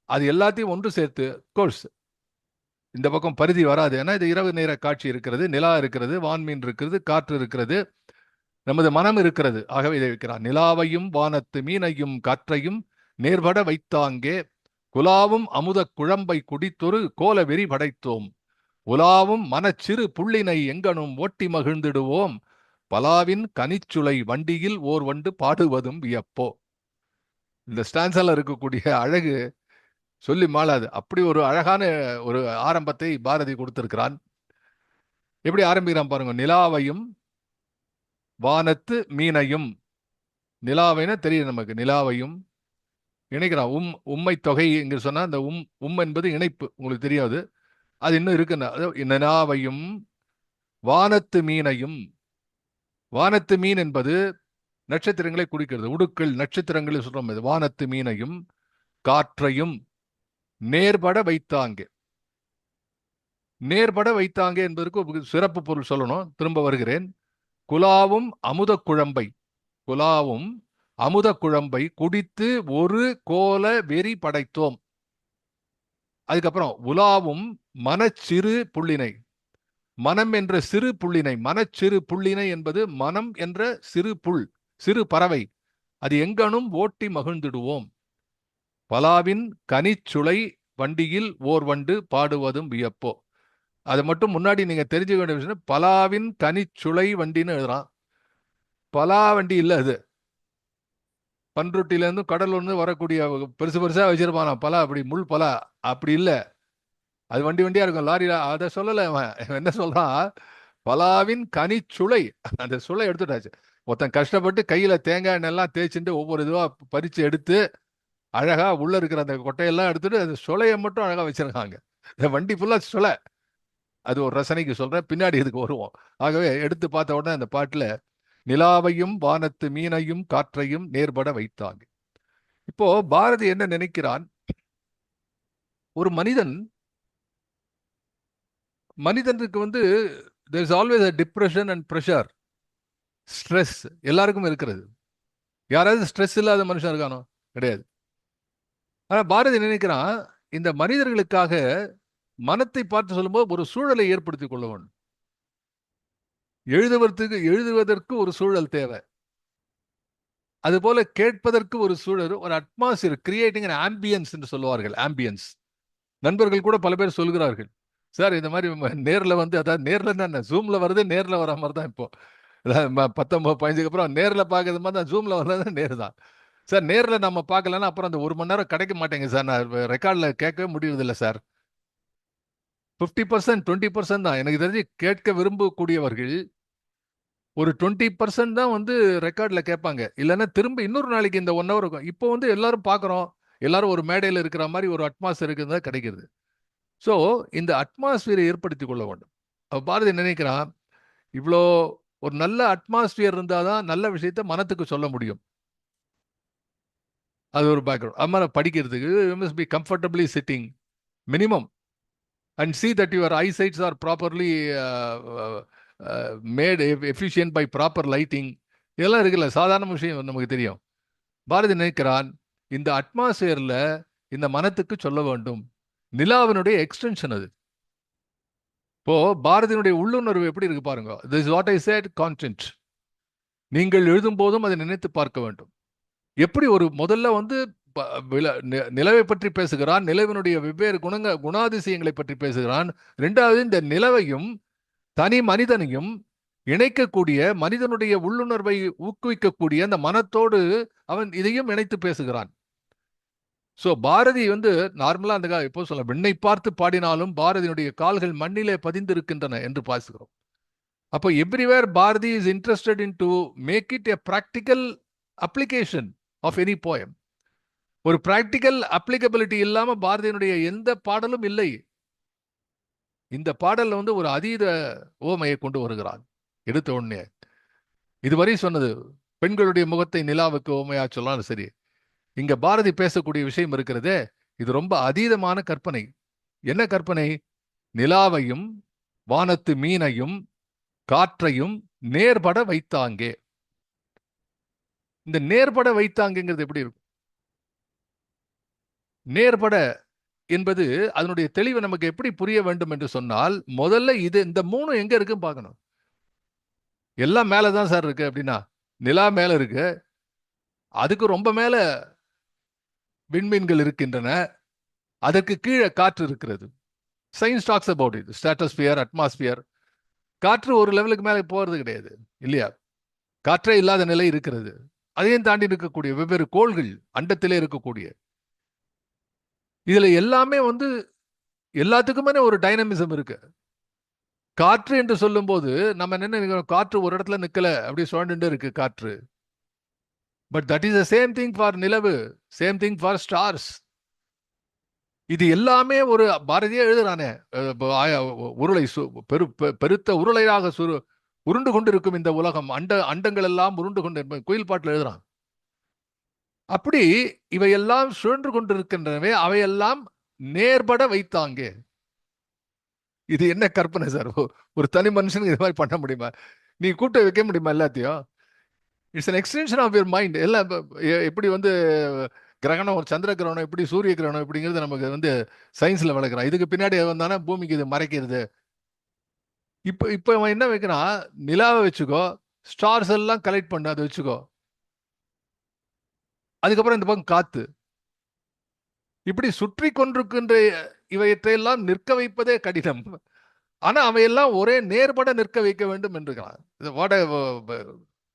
அது எல்லாத்தையும் ஒன்று சேர்த்து, கோர்ஸ் இந்த பக்கம் பரிதி வராது. ஏன்னா இது இரவு நேர காட்சி இருக்கிறது, நிலா இருக்கிறது, வான்மீன் இருக்கிறது, காற்று இருக்கிறது, நமது மனம் இருக்கிறது. ஆகவே இதை வைக்கிறான். நிலாவையும் வானத்து மீனையும் காற்றையும் நேர்பட வைத்தாங்கே குலாவும் அமுத குழம்பை குடித்தொரு கோல வெறி படைத்தோம் உலாவும் மனச்சிறு புள்ளினை எங்கனும் ஓட்டி மகிழ்ந்திடுவோம் பலாவின் கனிச்சுளை வண்டியில் ஓர் வண்டு பாடுவதும் வியப்போ. இந்த ஸ்டான்ஸால இருக்கக்கூடிய அழகு சொல்லி மாளாது. அப்படி ஒரு அழகான ஒரு ஆரம்பத்தை பாரதி கொடுத்திருக்கிறான். எப்படி ஆரம்பிக்கிறான் பாருங்க. நிலாவையும் வானத்து மீனையும், நிலாவைனா தெரியும் நமக்கு, நிலாவையும் இணைக்கிறான். உம்மை தொகை இங்க சொன்னா அந்த என்பது இணைப்பு, உங்களுக்கு தெரியாது, அது இன்னும் இருக்குன்னா. நிலாவையும் வானத்து மீனையும், வானத்து மீன் என்பது நட்சத்திரங்களை குறிக்கிறது, உடுக்கள் நட்சத்திரங்களை சொல்றோம். வானத்து மீனையும் காற்றையும் நேர்பட வைத்தாங்க. நேர்பட வைத்தாங்க என்பதற்கு ஒரு சிறப்பு பொருள் சொல்லணும், திரும்ப வருகிறேன். குலாவும் அமுத குழம்பை, குலாவும் அமுத குழம்பை குடித்து ஒரு கோல வெறி படைத்தோம். அதுக்கப்புறம் உலாவும் மனச்சிறு புள்ளினை, மனம் என்ற சிறு புள்ளினை, மனச்சிறு புள்ளினை என்பது மனம் என்ற சிறு புல், சிறு பறவை, அது எங்கனும் ஓட்டி மகிழ்ந்திடுவோம். பலாவின் கனிச்சுளை வண்டியில் ஓர் வண்டு பாடுவதும் வியப்போ. அது மட்டும் முன்னாடி நீங்க தெரிஞ்சுக்க வேண்டிய விஷயம், பலாவின் கனிச்சுளை வண்டின்னு எழுதுறான். பலா வண்டி இல்லை, அது பன்ருட்டிலேருந்து கடலூர்ந்து வரக்கூடிய பெருசு பெருசா வச்சிருப்பானா பலா, அப்படி முள் பலா அப்படி இல்லை, அது வண்டி வண்டியா இருக்கும் லாரியில. அதை சொல்லலை அவன். என்ன சொல்றான், பலாவின் கனிச்சுளை, அந்த சுளை எடுத்துட்டாச்சு. ஒருத்தன் கஷ்டப்பட்டு கையில தேங்காய் எண்ணெல்லாம் தேய்ச்சிட்டு ஒவ்வொரு இதுவா பறிச்சு எடுத்து அழகா உள்ள இருக்கிற அந்த கொட்டையெல்லாம் எடுத்துட்டு அந்த சுளையை மட்டும் அழகா வச்சிருக்காங்க. இந்த வண்டி ஃபுல்லா சுளை. அது ஒரு ரசனைக்கு சொல்றேன், பின்னாடி இதுக்கு வருவோம். ஆகவே எடுத்து பார்த்த உடனே அந்த பாட்டுல நிலாவையும் வானத்து மீனையும் காற்றையும் நேர்பட வைத்தாங்க. இப்போ பாரதி என்ன நினைக்கிறான், ஒரு மனிதனுக்கு வந்து there is always a depression and pressure, stress எல்லாருக்கும் இருக்கிறது. யாராவது ஸ்ட்ரெஸ் இல்லாத மனுஷன் இருக்கானோ? கிடையாது. ஆனா பாரதி நினைக்கிறான், இந்த மனிதர்களுக்காக மனத்தை பார்த்து சொல்லும்போது ஒரு சூழலை ஏற்படுத்திக் கொள்ள வேண்டும். எழுதுவதற்கு ஒரு சூழல் தேவை, அதுபோல கேட்பதற்கு ஒரு சூழல், ஒரு அட்மாஸ்பியர், கிரியேட்டிங் அன் ஆம்பியன்ஸ் என்று சொல்லுவார்கள். ஆம்பியன்ஸ் நண்பர்கள் கூட பல பேர் சொல்கிறார்கள், சார் இந்த மாதிரி நேரில் வந்து, அதாவது நேரில் என்ன ஜூம்ல வருது, நேரில் வர மாதிரி தான் இப்போ 19-15 அப்புறம் நேரில் பார்க்கறது மாதிரி தான், ஜூம்ல வர்றது நேரு தான் சார். நேரில் நம்ம பார்க்கலன்னா அப்புறம் அந்த 1 மணி நேரம் கிடைக்க மாட்டேங்க சார், நான் ரெக்கார்டில் கேட்கவே முடியறதில்லை சார். 50% 20% தான் எனக்கு தெரிஞ்சு கேட்க விரும்பக்கூடியவர்கள். ஒரு 20% தான் வந்து ரெக்கார்டில் கேட்பாங்க, இல்லைன்னா திரும்ப இன்னொரு நாளைக்கு இந்த 1 ஹவர் இருக்கும். இப்போ வந்து எல்லாரும் பார்க்குறோம், எல்லாரும் ஒரு மேடையில் இருக்கிற மாதிரி ஒரு அட்மாஸ்பியர் இருக்கிறது கிடைக்கிறது. ஸோ இந்த அட்மாஸ்பியரை ஏற்படுத்தி கொள்ள வேண்டும். பாரதி நினைக்கிறான், இவ்வளோ ஒரு நல்ல அட்மாஸ்பியர் இருந்தால் தான் நல்ல விஷயத்த மனத்துக்கு சொல்ல முடியும். அது ஒரு பேக்ரவுண்ட். அது மாதிரி படிக்கிறதுக்கு you must be comfortably sitting minimum and see that your eyesights are properly made efficient by proper lighting. இதெல்லாம் இருக்குல்ல, சாதாரண விஷயம் நமக்கு தெரியும். பாரதி நினைக்கிறான், இந்த அட்மாஸ்பியர்ல இந்த மனத்துக்கு சொல்ல வேண்டும். நிலாவினுடைய எக்ஸ்டென்ஷன் அது. இப்போ பாரதியினுடைய உள்ளுணர்வு எப்படி இருக்கு பாருங்க. this is what I said, content. நீங்கள் எழுதும் போதும் அதை நினைத்து பார்க்க வேண்டும். எப்படி ஒரு முதல்ல வந்து நிலவை பற்றி பேசுகிறான், நிலவினுடைய வெவ்வேறு குணாதிசயங்களை பற்றி பேசுகிறான். இரண்டாவது, இந்த நிலவையும் தனி மனிதனையும் இணைக்கக்கூடிய, மனிதனுடைய உள்ளுணர்வை ஊக்குவிக்கக்கூடிய அந்த மனத்தோடு அவன் இதையும் இணைத்து பேசுகிறான். ஸோ பாரதி வந்து நார்மலா அந்த இப்போ சொல்ல, விண்ணை பார்த்து பாடினாலும் பாரதியினுடைய கால்கள் மண்ணிலே பதிந்திருக்கின்றன என்று பேசுகிறோம். அப்போ everywhere Bharathi is interested in to make it a practical application of any poem. ஒரு பிராக்டிக்கல் அப்ளிகபிலிட்டி இல்லாம பாரதியினுடைய எந்த பாடலும் இல்லை. இந்த பாடல்ல வந்து ஒரு அதீத ஓமையை கொண்டு வருகிறான் எடுத்த உடனே. இதுவரை சொன்னது பெண்களுடைய முகத்தை நிலாவுக்கு ஓமையா சொல்லலாம், சரி. இங்க பாரதி பேசக்கூடிய விஷயம் இருக்கிறதே, இது ரொம்ப அதீதமான கற்பனை. என்ன கற்பனை? நிலாவையும் வானத்து மீனையும் காற்றையும் நேர்பட வைத்தாங்கே. இந்த நேர்பட வைத்தாங்கிறது எப்படி இருக்கும்? நேர்பட என்பது அதனுடைய தெளிவு நமக்கு எப்படி புரிய வேண்டும் என்று சொன்னால், முதல்ல இது இந்த மூணு எங்க இருக்குன்னு பார்க்கணும். எல்லாம் மேலதான் சார் இருக்கு அப்படின்னா, நிலா மேல இருக்கு, அதுக்கு ரொம்ப மேல விண்மீன்கள் இருக்கின்றன, அதற்கு கீழே காற்று இருக்கிறது. Science talks about it, stratosphere, atmosphere. காற்று ஒரு லெவலுக்கு மேலே போறது கிடையாது இல்லையா? காற்றே இல்லாத நிலை இருக்கிறது. அதையும் தாண்டி இருக்கக்கூடிய வெவ்வேறு கோள்கள் அண்டத்திலே இருக்கக்கூடிய, இதுல எல்லாமே வந்து எல்லாத்துக்குமே ஒரு டைனமிசம் இருக்கு. காற்று என்று சொல்லும் போது நம்ம என்ன நினைக்கிறோம்? காற்று ஒரு இடத்துல நிக்கல, அப்படி சுழண்டு இருக்கு காற்று. But that is the same thing for நிலவு, சேம் திங் ஃபார் ஸ்டார்ஸ். இது எல்லாமே ஒரு பாரதியே எழுதுறானே, உருளை பெருத்த உருளையாக உருண்டு கொண்டிருக்கும் இந்த உலகம், அண்டங்கள் எல்லாம் உருண்டு கொண்டு குயில் பாட்டில் எழுதுறான். அப்படி இவையெல்லாம் சுழன்று கொண்டிருக்கின்றனவே, அவையெல்லாம் நேர்பட வைத்தாங்க. இது என்ன கற்பனை சார்? ஒரு தனி மனுஷனுக்கு இது மாதிரி பண்ண முடியுமா? நீ கூட்ட வைக்க முடியுமா எல்லாத்தையும்? It's an extension of your mind. எல்லாம் எப்படி வந்து கிரகணம், ஒரு சந்திர கிரகணம் எப்படி, சூரிய கிரகணம் எப்படிங்கிறது நமக்கு வந்து சயின்ஸ்ல விளக்குறான். இதுக்கு பின்னாடி வந்தானே பூமிக்கு இது மறைக்கிறது. இப்ப அவன் என்ன வைக்கிறான்? நிலாவை வச்சுக்கோ, ஸ்டார்ஸ் எல்லாம் கலெக்ட் பண்ணு, அதை வச்சுக்கோ. அதுக்கப்புறம் இந்த பக்கம் காத்து, இப்படி சுற்றி கொண்டிருக்கின்ற இவையற்றையெல்லாம் நிற்க வைப்பதே கடினம். ஆனா அவையெல்லாம் ஒரே நேர்பட நிற்க வைக்க வேண்டும் என்றுகிறான்.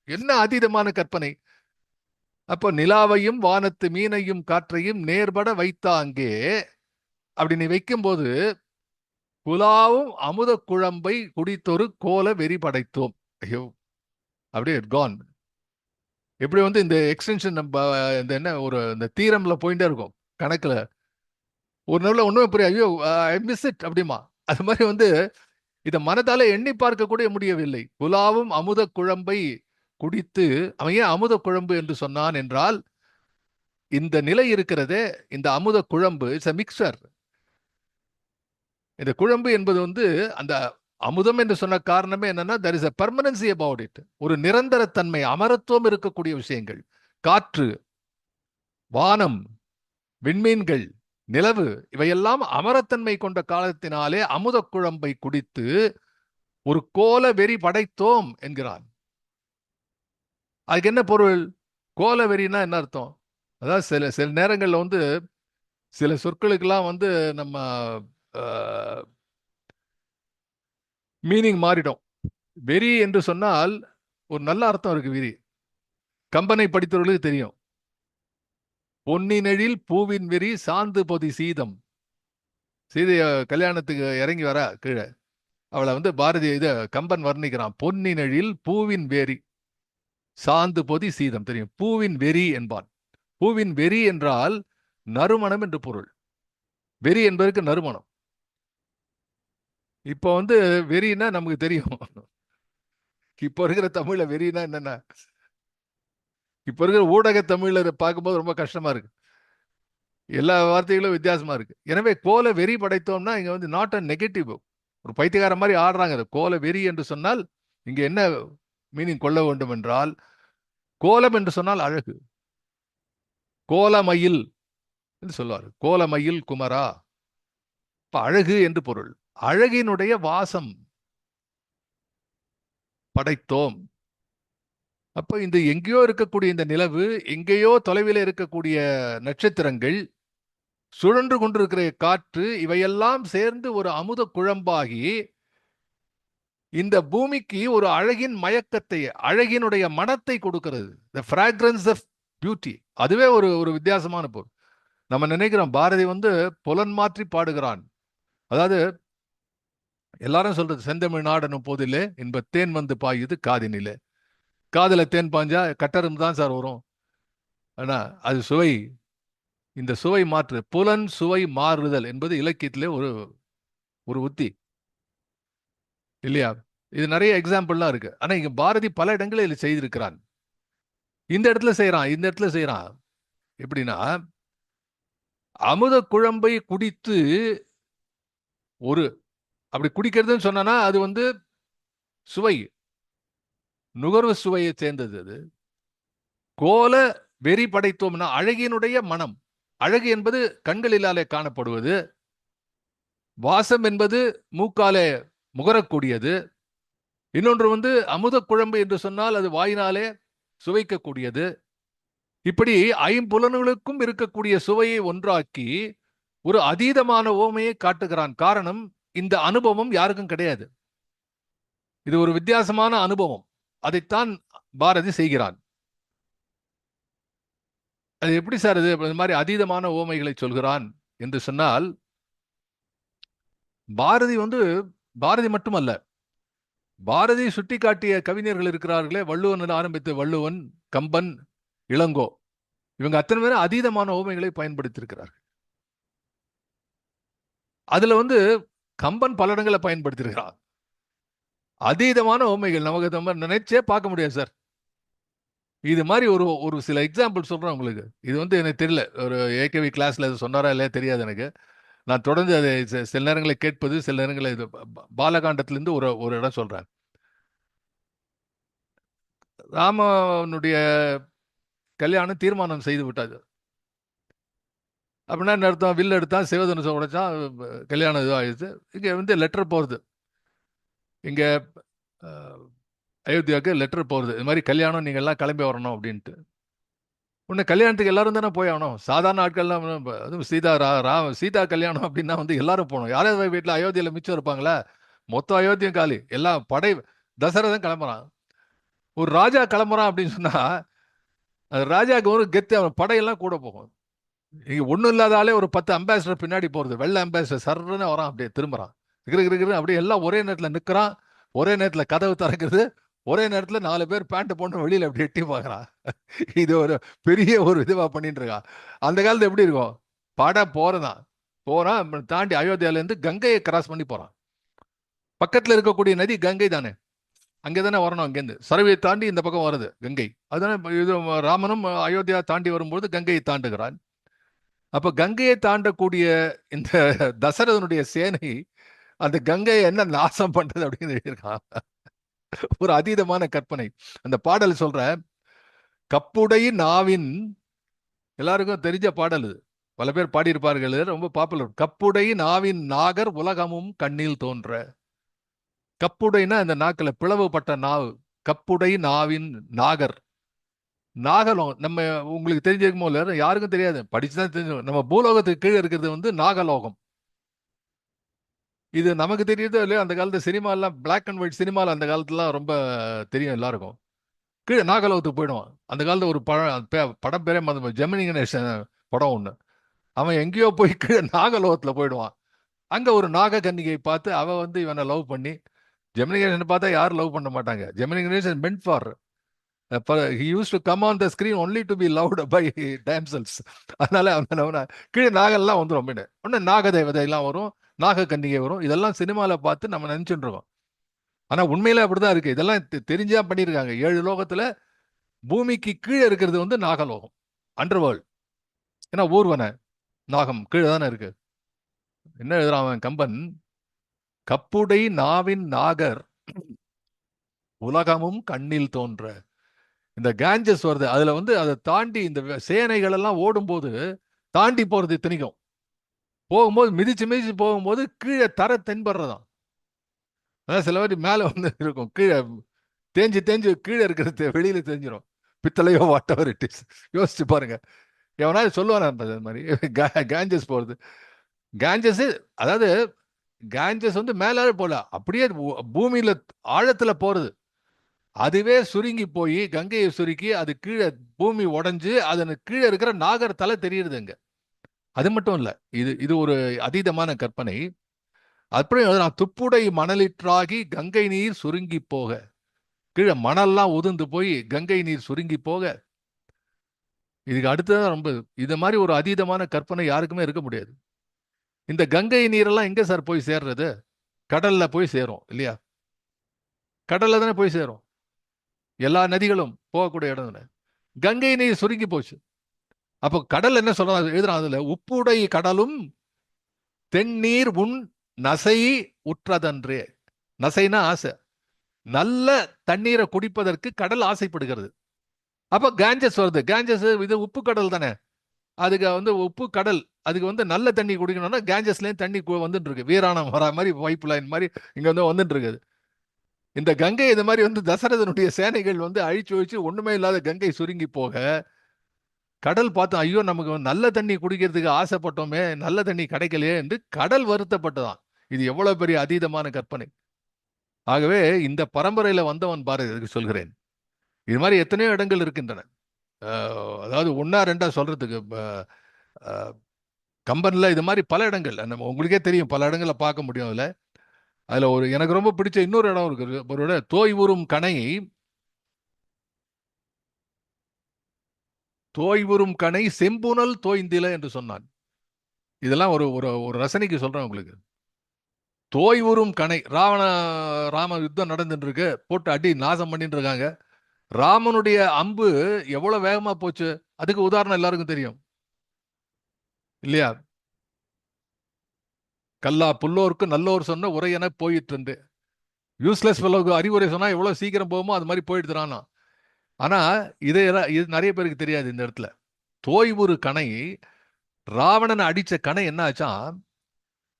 என்ன அதீதமான கற்பனை! அப்போ நிலாவையும் வானத்து மீனையும் காற்றையும் நேர்பட வைத்தாங்கே அப்படி நீ வைக்கும்போது, குலாவும் அமுத குழம்பை குடித்தொரு கோல வெறி படைத்தோம். ஐயோ, அப்படியே கான். எப்படி வந்து இந்த எக்ஸ்டென்ஷன் நம்ம இந்த என்ன ஒரு இந்த தீரம்ல போயிட்டே இருக்கும் கணக்குல, ஒரு நாள்ல ஒண்ணுமே புரிய, ஐயோ ஐ மிஸ் இட் அப்படிமா. அது மாதிரி வந்து இதை மனதால எண்ணி பார்க்க கூட முடியவில்லை. குலாவும் அமுத குழம்பை குடித்து, அவன் ஏன் அமுத குழம்பு என்று சொன்னான் என்றால், இந்த நிலை இருக்கிறதே, இந்த அமுத குழம்பு இட்ஸ் அ மிக்சர். இந்த குழம்பு என்பது வந்து அந்த அமுதம் என்று சொன்ன காரணமே என்னன்னா, there is a permanency about it. ஒரு நிரந்தரத்தன்மை, அமரத்துவம் இருக்கக்கூடிய விஷயங்கள். காற்று, வானம், விண்மீன்கள், நிலவு, இவையெல்லாம் அமரத்தன்மை கொண்ட காலத்தினாலே அமுத குழம்பை குடித்து ஒரு கோல வெறி படைத்தோம் என்கிறான். அதுக்கு என்ன பொருள்? கோல வெறினா என்ன அர்த்தம்? அதாவது சில சில நேரங்கள்ல வந்து சில சொற்களுக்கெல்லாம் வந்து நம்ம மீனிங் மாறிடும். வெறி என்று சொன்னால் ஒரு நல்ல அர்த்தம் இருக்கு. வெறி கம்பனை படித்தவர்களுக்கு தெரியும். பொன்னினெழில் பூவின் வெறி சாந்து பொதி சீதம். சீதைய கல்யாணத்துக்கு இறங்கி வர கீழே அவளை வந்து பாரதி இத கம்பன் வர்ணிக்கிறான். பொன்னினெழில் பூவின் வெறி சாந்து பொதி சீதம். தெரியும், பூவின் வெறி என்பான். பூவின் வெறி என்றால் நறுமணம் என்று பொருள். வெறி என்பதற்கு நறுமணம். இப்போ வந்து வெறினா நமக்கு தெரியும். இப்போ இருக்கிற தமிழ்ல வெறினா என்னன்னா, இப்போ இருக்கிற ஊடக தமிழ்ல பார்க்கும்போது ரொம்ப கஷ்டமா இருக்கு. எல்லா வார்த்தைகளும் வித்தியாசமா இருக்கு. எனவே கோல வெறி படைத்தோம்னா இங்க வந்து நாட் அ நெகட்டிவ். ஒரு பைத்தியக்கார மாதிரி ஆடுறாங்க. கோல வெறி என்று சொன்னால் இங்க என்ன மீனிங் கொள்ள வேண்டும் என்றால், கோலம் என்று சொன்னால் அழகு. கோலமயில் என்று சொல்லுவார். கோலமயில் குமரா, இப்ப அழகு என்று பொருள். அழகினுடைய வாசம் படைத்தோம். அப்ப இந்த எங்கேயோ இருக்கக்கூடிய இந்த நிலவு, எங்கேயோ தொலைவில் இருக்கக்கூடிய நட்சத்திரங்கள், சுழன்று கொண்டிருக்கிற காற்று, இவையெல்லாம் சேர்ந்து ஒரு அமுத குழம்பாகி இந்த பூமிக்கு ஒரு அழகின் மயக்கத்தை, அழகினுடைய மனத்தை கொடுக்கிறது. the fragrance of beauty. அதுவே ஒரு ஒரு வித்தியாசமான பொருள். நம்ம நினைக்கிறோம் பாரதி வந்து புலன் மாற்றி பாடுகிறான். அதாவது எல்லாரும் சொல்றது செந்தமிழ் நாடனும் போதிலே இன்ப தேன் வந்து பாயுது காதினிலே. காதுல தேன் பாஞ்சா கட்டரும் தான் சார் வரும். ஆனா அது சுவை. இந்த சுவை மாற்று புலன் சுவை மாறுதல் என்பது இலக்கியத்திலே ஒரு ஒரு உத்தி இல்லையா? இது நிறைய எக்ஸாம்பிள்லாம் இருக்கு. ஆனா இங்க பாரதி பல இடங்களில் இதை செய்திருக்கிறான். இந்த இடத்துல செய்யறான், இந்த இடத்துல செய்யறான். எப்படின்னா, அமுத குழம்பை குடித்து ஒரு அப்படி குடிக்கிறதுன்னு சொன்னா அது வந்து சுவை, நுகர்வு சுவையை சேர்ந்தது. அது கோல வெறி படைத்தோம்னா அழகினுடைய மனம். அழகு என்பது கண்களிலாலே காணப்படுவது, வாசம் என்பது மூக்காலே முகரக்கூடியது. இன்னொன்று வந்து அமுத குழம்பு என்று சொன்னால் அது வாயினாலே சுவைக்கக்கூடியது. இப்படி ஐம்புலன்களுக்கும் இருக்கக்கூடிய சுவையை ஒன்றாக்கி ஒரு அதீதமான ஓமையை காட்டுகிறான். காரணம், இந்த அனுபவம் யாருக்கும் கிடையாது. இது ஒரு வித்தியாசமான அனுபவம். அதைத்தான் பாரதி செய்கிறான். அது எப்படி சார் இது மாதிரி அதீதமான ஓமைகளை சொல்கிறான் என்று சொன்னால், பாரதி வந்து பாரதி மட்டுமல்ல, பாரதி சுட்டிக்காட்டிய கவிஞர்கள் இருக்கிறார்களே, வள்ளுவன் ஆரம்பித்து வள்ளுவன், கம்பன், இளங்கோ, இவங்க அத்தனை பேரும் அதீதமான ஓமைகளை பயன்படுத்தியிருக்கிறார்கள். அதுல வந்து கம்பன் பல இடங்களை பயன்படுத்தியிருக்கிறார். அதீதமான ஓமைகள் நமக்கு நம்ம நினைச்சே பார்க்க முடியாது சார். இது மாதிரி ஒரு ஒரு சில எக்ஸாம்பிள் சொல்றேன் உங்களுக்கு. இது வந்து எனக்கு தெரியல, ஒரு ஏகேவி கிளாஸ்ல சொன்னாரா இல்லையா தெரியாது எனக்கு. நான் தொடர்ந்து அதை சில நேரங்களை கேட்பது, சில நேரங்களில் இது பாலகாண்டத்திலிருந்து ஒரு ஒரு இடம் சொல்றேன். ராமனுடைய கல்யாணம் தீர்மானம் செய்து விட்டாது. அப்படின்னா என்ன அர்த்தம்? வில்லு எடுத்தான், சிவதனுசம் உடைச்சான், கல்யாணம் இது ஆயிடுச்சு. இங்க வந்து லெட்டர் போறது, இங்க அயோத்தியாவுக்கு லெட்டர் போறது, இது மாதிரி கல்யாணம், நீங்க எல்லாம் கிளம்பி வரணும் அப்படின்ட்டு. உன்னை கல்யாணத்துக்கு எல்லாரும் தானே போய் ஆகணும். சாதாரண ஆட்கள்லாம் அதுவும் சீதா கல்யாணம் அப்படின்னா வந்து எல்லாரும் போகணும். யாராவது வீட்டில் அயோத்தியில மிச்சம் இருப்பாங்களா? மொத்த அயோத்தியம் காலி. எல்லாம் படை. தசரதன் கிளம்புறான். ஒரு ராஜா கிளம்புறான் அப்படின்னு சொன்னா அது ராஜாவுக்கு ஒரு கெத்து, அவன் படையெல்லாம் கூட போகும். இங்க ஒன்றும் இல்லாதாலே ஒரு 10 அம்பாசிடர் பின்னாடி போறது, வெள்ளை அம்பாசிடர் சர்ன்னு வரான், அப்படியே திரும்புறான், அப்படியே எல்லாம் ஒரே நேரத்தில் நிற்கிறான். ஒரே நேரத்தில் கதவு திறக்கிறது. ஒரே நேரத்தில் 4 பேர் பேண்ட் போட்டு வெளியில அப்படி எட்டி பார்க்கறான். இது ஒரு பெரிய ஒரு இதுவா பண்ணிட்டு இருக்கான். அந்த காலத்துல எப்படி இருக்கும்? பட போறதான் போறான், தாண்டி அயோத்தியால இருந்து கங்கையை கிராஸ் பண்ணி போறான். பக்கத்துல இருக்கக்கூடிய நதி கங்கை தானே, அங்கேதானே வரணும். அங்கேருந்து சரவியை தாண்டி இந்த பக்கம் வருது கங்கை. அதுதானே இது. ராமனும் அயோத்தியா தாண்டி வரும்போது கங்கையை தாண்டுகிறான். அப்ப கங்கையை தாண்டக்கூடிய இந்த தசரதனுடைய சேனை அந்த கங்கையை என்ன நாசம் பண்றது அப்படின்னு எழுதியிருக்கான். ஒரு அதீதமான கற்பனை. அந்த பாடல் சொல்ற, கப்புடை நாவின், எல்லாருக்கும் தெரிஞ்ச பாடல் இது, பல பேர் பாடியிருப்பார்கள், ரொம்ப பாப்புலர். கப்புடை நாவின் நாகர் உலகமும் கண்ணில் தோன்ற. கப்புடைனா இந்த நாக்கில் பிளவுபட்ட நாவு. கப்புடை நாவின் நாகர், நாகலோகம். நம்ம உங்களுக்கு தெரிஞ்சிருக்குமோ இல்ல, யாருக்கும் தெரியாது, படிச்சுதான் தெரிஞ்சு. நம்ம பூலோகத்துக்கு கீழே இருக்கிறது வந்து நாகலோகம். இது நமக்கு தெரியுதோ இல்லையோ, அந்த காலத்து சினிமா எல்லாம் பிளாக் அண்ட் ஒயிட் சினிமாவில் அந்த காலத்துலாம் ரொம்ப தெரியும் எல்லாருக்கும். கீழே நாகலோகத்துக்கு போயிடுவான். அந்த காலத்துல ஒரு படம் பேரே ஜெமினி கணேசன் படம் ஒண்ணு. அவன் எங்கேயோ போய் கீழே நாகலோகத்துல போயிடுவான். அங்க ஒரு நாக கன்னிகை பார்த்து அவ வந்து இவனை லவ் பண்ணி, ஜெமினி கணேசன் பார்த்தா யாரும் லவ் பண்ண மாட்டாங்க. Gemini Ganesan meant for, he used to come on the screen only to be loved by damsels. அதனால அவனை கீழே நாகெல்லாம் வந்துடும். உடனே நாக தேவதை எல்லாம் வரும், நாக கன்னிகை வரும். இதெல்லாம் சினிமால பார்த்து நம்ம நினைச்சுட்டு இருக்கோம். ஆனா உண்மையில அப்படிதான் இருக்கு. இதெல்லாம் தெரிஞ்சா பண்ணியிருக்காங்க. 7 லோகத்துல பூமிக்கு கீழே இருக்கிறது வந்து நாகலோகம், அண்டர் வேர்ல்ட். ஏன்னா ஊர்வன நாகம் கீழே தானே இருக்கு. என்ன எழுதுறான் அவன் கம்பன்? கப்புடை நாவின் நாகர் உலகமும் கண்ணில் தோன்ற. இந்த கேஞ்சஸ் வருது, அதுல வந்து அதை தாண்டி இந்த சேனைகள் எல்லாம் ஓடும்போது தாண்டி போறது, இத்தனைக்கும் போகும்போது மிதிச்சு மிதிச்சு போகும்போது கீழே தர தென்படுறதான். அதான் சில வாட்டி மேல வந்து இருக்கும், கீழே தேஞ்சு தேஞ்சு கீழே இருக்கிறது வெளியில தெரிஞ்சிடும். பித்தளையோ வாட்டவர் இட் இஸ். யோசிச்சு பாருங்க. எவனாவது சொல்லுவானா அந்த மாதிரி கேஞ்சஸ் போறது? கேஞ்சஸ், அதாவது கேஞ்சஸ் வந்து மேல போல, அப்படியே பூமியில ஆழத்துல போறது. அதுவே சுருங்கி போய் கங்கையை சுருக்கி அது கீழே பூமி உடைஞ்சு அதன் கீழே இருக்கிற நாகர் தலை தெரியுது அங்க. அது மட்டும் இல்ல, இது இது ஒரு அதீதமான கற்பனை. அப்புறம் நான் துப்புடை மணலிற்றாகி கங்கை நீர் சுருங்கி போக, கீழே மணல்லாம் உதிர்ந்து போய் கங்கை நீர் சுருங்கி போக, இதுக்கு அடுத்ததான் ரொம்ப இது மாதிரி ஒரு அதீதமான கற்பனை யாருக்குமே இருக்க முடியாது. இந்த கங்கை நீரெல்லாம் எங்க சார் போய் சேர்றது? கடல்ல போய் சேரும் இல்லையா? கடல்ல தானே போய் சேரும். எல்லா நதிகளும் போகக்கூடிய இடம் தானே. கங்கை நீர் சுருங்கி போச்சு. அப்போ கடல் என்ன சொல்றாங்க எழுதுறான் அதுல, உப்புடை கடலும் தென்னீர் உன் நசை உற்றதன்றே. நசைனா ஆசை. நல்ல தண்ணீரை குடிப்பதற்கு கடல் ஆசைப்படுகிறது. அப்ப காஞ்சஸ் வருது. காஞ்சஸ் இது உப்பு கடல் தானே. அதுக்கு உப்பு கடல். அதுக்கு நல்ல தண்ணி குடிக்கணும்னா காஞ்சஸ்லேயும் தண்ணி வந்துட்டு இருக்கு. வீராணம் வரா மாதிரி பைப் லைன் மாதிரி இங்க வந்துட்டு இருக்குது. இந்த கங்கை இது மாதிரி தசரதனுடைய சேனைகள் அழிச்சு ஒழிச்சு ஒண்ணுமே இல்லாத கங்கை சுருங்கி போக, கடல் பார்த்தோம் ஐயோ நமக்கு நல்ல தண்ணி குடிக்கிறதுக்கு ஆசைப்பட்டோமே, நல்ல தண்ணி கிடைக்கலையே என்று கடல் வருத்தப்பட்டதான். இது எவ்வளவு பெரிய அதீதமான கற்பனை. ஆகவே இந்த பரம்பரையில வந்தவன் பாரு இதுக்கு சொல்கிறேன். இது மாதிரி எத்தனையோ இடங்கள் இருக்கின்றன. அதாவது ஒன்னா ரெண்டா சொல்றதுக்கு கம்பன்ல இது மாதிரி பல இடங்கள் நம்ம உங்களுக்கே தெரியும், பல இடங்களை பார்க்க முடியும். அதுல ஒரு எனக்கு ரொம்ப பிடிச்ச இன்னொரு இடம் இருக்கு. ஒரு தோய்வுறும் கணை, தோய்வுறும் கணை செம்புனல் தோய்ந்தில என்று சொன்னான். இதெல்லாம் ஒரு ஒரு ரசனைக்கு சொல்றேன் உங்களுக்கு. தோய்வுறும் கணை, ராம யுத்தம் நடந்துட்டு இருக்கு, போட்டு அடி நாசம் பண்ணிட்டு இருக்காங்க. ராமனுடைய அம்பு எவ்வளவு வேகமா போச்சு, அதுக்கு உதாரணம் எல்லாருக்கும் தெரியும் இல்லையா? கல்லா புல்லோருக்கு நல்லோர் சொன்ன உரையென போயிட்டு இருந்து, யூஸ்லெஸ் ஃபெலோக்கு அறிவுரை சொன்னா எவ்வளவு சீக்கிரம் போகுமோ அது மாதிரி போயிடுறானா. ஆனா இது நிறைய பேருக்கு தெரியாது. இந்த இடத்துல தோய்வுறு கணை, ராவணனை அடிச்ச கணை என்ன ஆச்சா,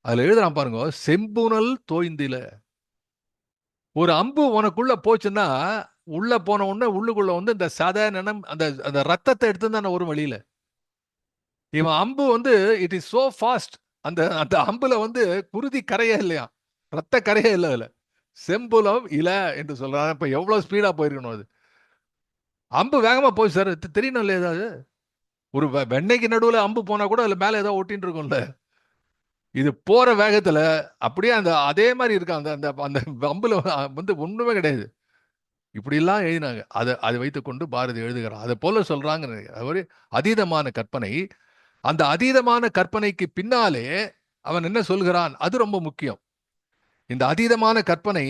அதுல எழுதுறான் பாருங்க, செம்புனல் தோய்ந்தில. ஒரு அம்பு உனக்குள்ள போச்சுன்னா உள்ள போன உடனே உள்ளுக்குள்ள இந்த சத நினம் அந்த அந்த ரத்தத்தை எடுத்து தானே ஒரு வழியில. இவன் அம்பு இட் இஸ் சோ ஃபாஸ்ட். அந்த அந்த அம்புல குருதி கரையே இல்லையா, ரத்த கரையே இல்லை அதுல. செம்புலம் இல என்று சொல்றான். இப்ப எவ்வளவு ஸ்பீடா போயிருக்கணும் அது. அம்பு வேகமா போய் சார் தெரியணும் இல்லையா? ஏதாவது ஒரு வெண்ணெய்க்கு நடுவுல அம்பு போனா கூட அதுல மேல ஏதாவது ஒட்டின்னு இருக்கும்ல. இது போற வேகத்துல அப்படியே அந்த அதே மாதிரி இருக்கான். அந்த அந்த அந்த அம்புல ஒண்ணுமே கிடையாது. இப்படி எல்லாம் எழுதினாங்க. அதை வைத்துக் கொண்டு பாரதி எழுதுகிறான். அதை போல சொல்றாங்க. ஒரு அதீதமான கற்பனை. அந்த அதீதமான கற்பனைக்கு பின்னாலே அவன் என்ன சொல்கிறான், அது ரொம்ப முக்கியம். இந்த அதீதமான கற்பனை,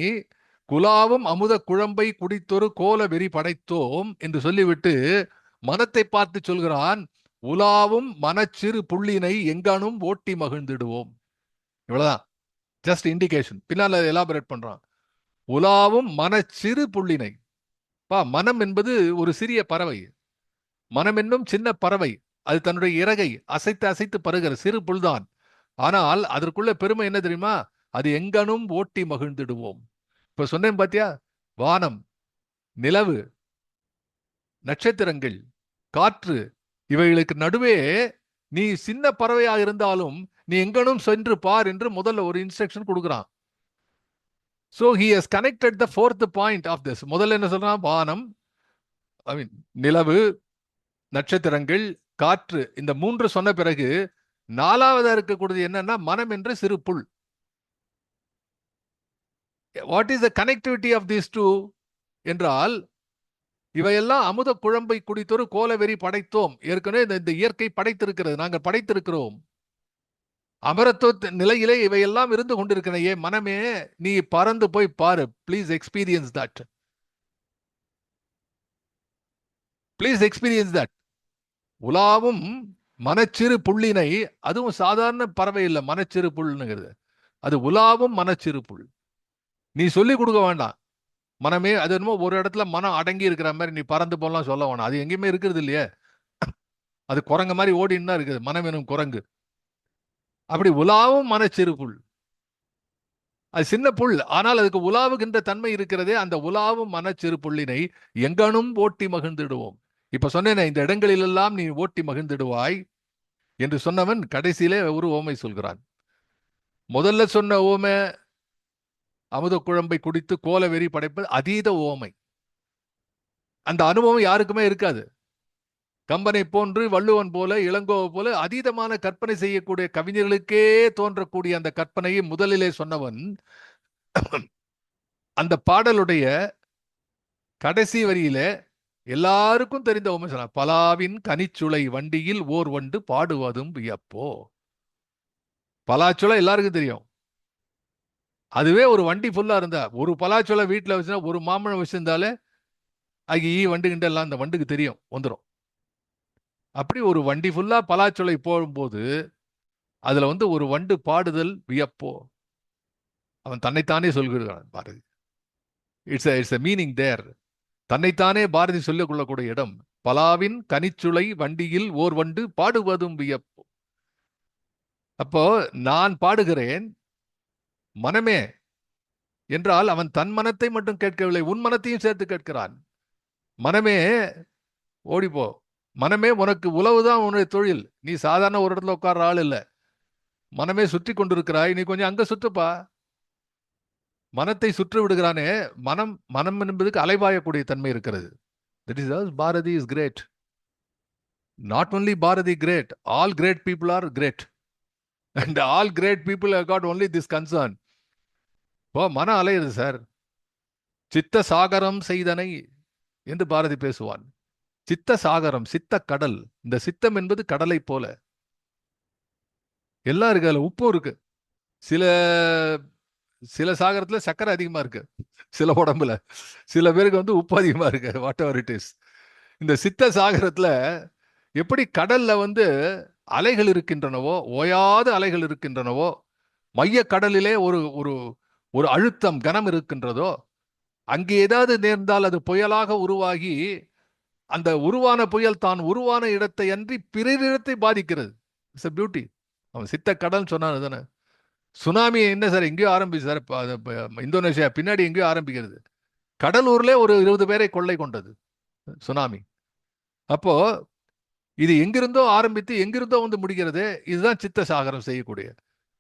குலாவும் அமுத குழம்பை குடித்தொரு கோல வெறி படைத்தோம் என்று சொல்லிவிட்டு மனத்தை பார்த்து சொல்கிறான், உலாவும் மனச்சிறு புள்ளினை எங்கனும் ஓட்டி மகிழ்ந்திடுவோம். இவ்வளவுதான், ஜஸ்ட் இண்டிகேஷன். பின்னால எலாபரேட் பண்றான். உலாவும் மனச்சிறு புள்ளினை. மனம் என்பது ஒரு சிறிய பறவை. மனம் என்னும் சின்ன பறவை. அது தன்னுடைய இறகை அசைத்து அசைத்து பருகிற சிறு புல்தான். ஆனால் அதற்குள்ள பெருமை என்ன தெரியுமா, அது எங்கனும் ஓட்டி மகிழ்ந்திடுவோம். இப்ப சொன்னேன் பாத்தியா, வானம், நிலவு, நட்சத்திரங்கள், காற்று, இவைகளுக்கு நடுவே நீ சின்ன பறவையாக இருந்தாலும் நீ எங்கனும் சென்று பார் என்று முதல்ல ஒரு இன்ஸ்ட்ரக்ஷன் கொடுக்கிறான். So he has connected the fourth point of this. முதல்ல என்ன சொல்றான், வானம், நிலவு, நட்சத்திரங்கள், காற்று, இந்த மூன்று சொன்ன பிறகு நாலாவதா இருக்கக்கூடியது என்னன்னா மனம் என்ற சிறு புல். What is the connectivity of these two என்றால், இவையெல்லாம் அமுத குழம்பை குடித்தொரு கோலவெறி படைத்தோம். ஏற்கனவே இந்த இயற்கை படைத்திருக்கிறது, நாங்கள் படைத்திருக்கிறோம். அமரத்துவ நிலையிலே இவையெல்லாம் இருந்து கொண்டிருக்கிற ஏ மனமே, நீ பறந்து போய் பாரு. Please experience that. Please experience that. உலாவும் மனச்சிறு புள்ளினை, அதுவும் சாதாரண பறவை இல்லை, மனச்சிறு புல்லுங்கிறது. அது உலாவும் மனச்சிறு புல். நீ சொல்லி கொடுக்க வேண்டாம் மனமே. அது என்னமோ ஒரு இடத்துல மனம் அடங்கி இருக்கிற மாதிரி நீ பறந்து போலாம் சொல்ல வேணாம். அது எங்கேயுமே இருக்கிறது இல்லையே. அது குரங்கு மாதிரி ஓடின்னு தான் இருக்குது, மனம் எனும் குரங்கு. அப்படி உலாவும் மனச்சிறு புல். அது சின்ன புல், ஆனால் அதுக்கு உலாவுகின்ற தன்மை இருக்கிறதே. அந்த உலாவும் மனச்சிறு புள்ளினை எங்கனும் ஓட்டி மகிழ்ந்திடுவோம். இப்ப சொன்னேனே, இந்த இடங்களிலெல்லாம் நீ ஓட்டி மகிழ்ந்திடுவாய் என்று சொன்னவன் கடைசியிலே ஒரு ஓமை சொல்கிறான். முதல்ல சொன்ன ஓமை அமுத குழம்பை குடித்து கோல வெறி படைப்பது அதீத ஓமை. அந்த அனுபவம் யாருக்குமே இருக்காது. கம்பனை போன்று, வள்ளுவன் போல, இளங்கோவை போல அதீதமான கற்பனை செய்யக்கூடிய கவிஞர்களுக்கே தோன்றக்கூடிய அந்த கற்பனையை முதலிலே சொன்னவன் அந்த பாடலுடைய கடைசி வரியில எல்லாருக்கும் தெரிந்த உண்மை சொன்ன, பலாவின் கனிச்சுளை வண்டியில் ஓர் வண்டு பாடுவதும் வியப்போ. பலாச்சுளை எல்லாருக்கும் தெரியும். அதுவே ஒரு வண்டி ஃபுல்லா இருந்தா, ஒரு பலாச்சுளை வீட்டில் வச்சுன்னா, ஒரு மாம்பழம் வச்சிருந்தாலே அது வண்டு கிண்ட எல்லாம் அந்த வண்டுக்கு தெரியும், வந்துடும். அப்படி ஒரு வண்டி ஃபுல்லா பலாச்சுளை போகும்போது அதுல வந்து ஒரு வண்டு பாடுதல் வியப்போ. அவன் தன்னைத்தானே சொல்கிறான் பாரதி. இட்ஸ் மீனிங் தேர். தன்னைத்தானே பாரதி சொல்லிக் கொள்ளக்கூடிய இடம். பலாவின் கனிச்சுளை வண்டியில் ஓர் வண்டு பாடுவதும் வியப்போ. அப்போ நான் பாடுகிறேன் மனமே என்றால் அவன் தன் மனத்தை மட்டும் கேட்கவில்லை, உன் மனத்தையும் சேர்த்து கேட்கிறான். மனமே ஓடிப்போ, மனமே உனக்கு உழவுதான் உன்னுடைய தொழில், நீ சாதாரண ஒரு இடத்துல உட்கார்ற ஆள் இல்லை. மனமே சுற்றி கொண்டிருக்கிறாய், நீ கொஞ்சம் அங்க சுற்றுப்பா. மனத்தை சுற்றி விடுகிறானே, மனம் என்பதுக்கு அலைபாயக்கூடிய தன்மை இருக்கிறது. That is how Bharati is great. Not only Bharati great, all great people are great. And all great people have got only this concern. இப்போ மனம் அலையுது சார். சித்த சாகரம் செய்தனை என்று பாரதி பேசுவான். சித்த சாகரம், சித்த கடல். இந்த சித்தம் என்பது கடலை போல. எல்லாம் இருக்கு, அதுல உப்பும் இருக்கு. சில சில சாகரத்துல சக்கரை அதிகமா இருக்கு, சில உடம்புல. சில பேருக்கு வந்து உப்பு அதிகமா இருக்கு, வாட் எவர் இட் இஸ். இந்த சித்த சாகரத்துல எப்படி கடல்ல வந்து அலைகள் இருக்கின்றனவோ, ஓயாத அலைகள் இருக்கின்றனவோ, மைய கடலிலே ஒரு ஒரு ஒரு அழுத்தம் கனம் இருக்கின்றதோ, அங்கே ஏதாவது நேர்ந்தால் அது புயலாக உருவாகி அந்த உருவான புயல் தான் உருவான இடத்தை அன்றி பிறரிடத்தை பாதிக்கிறது. It's a beauty. அவன் சித்த கடல் சொன்னான் தானே. சுனாமி என்ன சார் எங்கேயோ ஆரம்பிச்சு சார், இந்தோனேஷியா பின்னாடி எங்கேயோ ஆரம்பிக்கிறது. கடலூர்ல ஒரு 20 பேரை கொள்ளை கொண்டது சுனாமி. அப்போ இது எங்கிருந்தோ ஆரம்பித்து எங்கிருந்தோ வந்து முடிகிறது. இதுதான் சித்த சாகரம் செய்யக்கூடிய.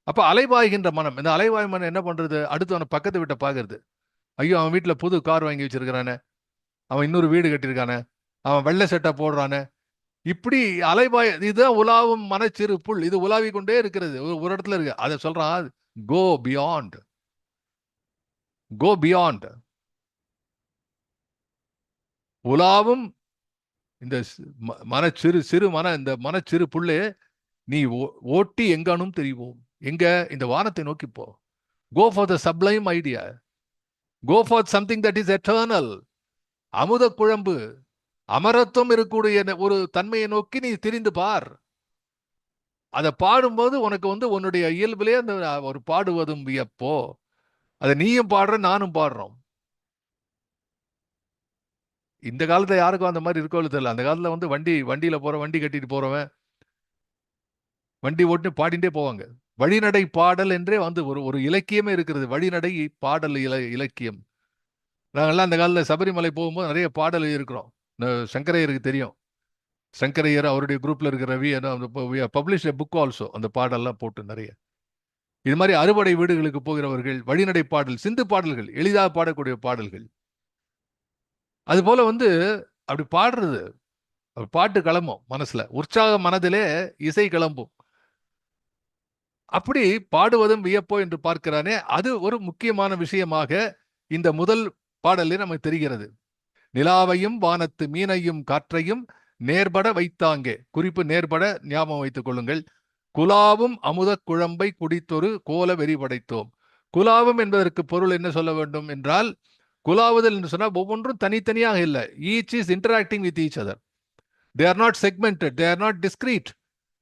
அப்ப அலைபாய்கின்ற மனம், இந்த அலைவாய் மனம் என்ன பண்றது? அடுத்தவனை பக்கத்து வீட்டை பாக்குறது. ஐயோ, அவன் வீட்டுல புது கார் வாங்கி வச்சிருக்கிறானே, அவன் இன்னொரு வீடு கட்டியிருக்கானே, அவன் வெள்ளை சட்டை போடுறானே, இப்படி அலைபாய். இதுதான் உலாவும் மனச்சிறு புல். இது உலாவி கொண்டே இருக்கிறது, ஒரு இடத்துல இருக்கு. அதை சொல்றான், கோ பியாண்ட், கோ பியாண்ட். உலாவும் இந்த மனச்சிறு சிறு இந்த மனச்சிறு புள்ளே, நீ ஓட்டி எங்கானும் தெரிவோம். எங்க? இந்த வானத்தை நோக்கி போ. Go for the sublime idea, go for something that is eternal. அமுத குழம்பு, அமரத்துவம் இருக்கக்கூடிய ஒரு தன்மையை நோக்கி நீ திரிந்து பார். அதை பாடும்போது உனக்கு வந்து உன்னுடைய இயல்பிலே அந்த ஒரு பாடுவதும் வியப்போ. அதை நீயும் பாடுற, நானும் பாடுறோம். இந்த காலத்துல யாருக்கும் அந்த மாதிரி இருக்கோ தெரியல. அந்த காலத்துல வந்து வண்டியில வண்டி கட்டிட்டு போறவன் வண்டி ஓட்டு பாடிண்டே போவாங்க. வழிநடை பாடல் என்றே வந்து ஒரு இலக்கியமே இருக்கிறது. வழிநடை பாடல் இலக்கியம். நாங்கெல்லாம் அந்த காலத்துல சபரிமலை போகும்போது நிறைய பாடல் இருக்கிறோம். சங்கரையருக்கு தெரியும். சங்கரையர், அவருடைய குரூப்ல இருக்கிற ரவி, பப்ளிஷ் புக் ஆல்சோ. அந்த பாடல்லாம் போட்டு நிறைய இது மாதிரி அறுபடை வீடுகளுக்கு போகிறவர்கள் வழிநடை பாடல், சிந்து பாடல்கள், எளிதாக பாடக்கூடிய பாடல்கள். அது போல வந்து அப்படி பாடுறது, பாட்டு கிளம்பும் மனசுல, உற்சாக மனதிலே இசை கிளம்பும். அப்படி பாடுவதும் வியப்போ என்று பார்க்கிறானே, அது ஒரு முக்கியமான விஷயமாக இந்த முதல் பாடலில் நமக்கு தெரிகிறது. நிலாவையும் வானத்து மீனையும் காற்றையும் நேர்பட வைத்தாங்கே. குறிப்பு நேர்பட ஞாபகம் வைத்துக் கொள்ளுங்கள். குலாவும் அமுத குழம்பை குடித்தொரு கோல வெறி படைத்தோம். குலாவும் என்பதற்கு பொருள் என்ன சொல்ல வேண்டும் என்றால், குலாவுதல் என்று சொன்னால் ஒவ்வொன்றும் தனித்தனியாக இல்லை. Each is interacting with each other. They are not segmented, they are not discrete,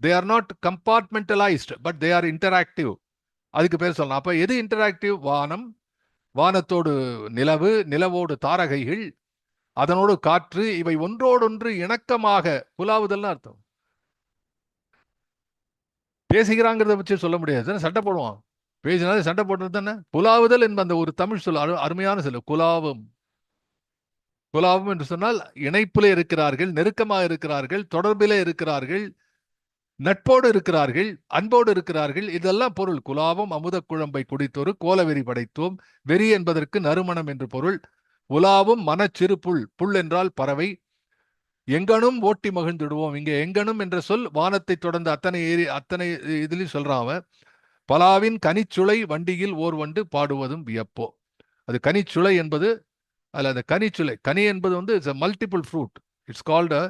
they are not compartmentalised, but they are interactive. அதுக்கு பேர் சொல்லலாம். அப்ப எது இன்டராக்டிவ்? வானம், வானத்தோடு நிலவு, நிலவோடு தாரகைகள், அதனோடு காற்று, இவை ஒன்றோடொன்று இணக்கமாக. குலாவுதல் அர்த்தம். பேசுகிறாங்கிறத வச்சு சொல்ல முடியாது, சண்டை போடுவான். பேசினாலே சண்டை போடுறது தானே. குலாவுதல் என்ப அந்த ஒரு தமிழ் சொல், அருமையான சொல். குலாவும், குலாவும் என்று சொன்னால் இணைப்பிலே இருக்கிறார்கள், நெருக்கமாக இருக்கிறார்கள், தொடர்பிலே இருக்கிறார்கள், நட்போடு இருக்கிறார்கள், அன்போடு இருக்கிறார்கள். இதெல்லாம் பொருள். குலாவும் அமுத குழம்பை குடித்தொரு கோலவெறி படைத்தோம். வெறி என்பதற்கு நறுமணம் என்று பொருள். உலாவும் மனச்சிறு புல், புல் என்றால் பறவை. எங்கனும் ஓட்டி மகிழ்ந்துடுவோம். இங்க எங்கனும் என்ற சொல் வானத்தை தொடர்ந்து அத்தனை இதுலயும் சொல்றான் அவன். பலாவின் கனிச்சுளை வண்டியில் ஓர் வண்டு பாடுவதும் வியப்போ. அது கனிச்சுளை என்பது அதில் அந்த கனிச்சுளை, கனி என்பது வந்து it's a multiple fruit. It's called a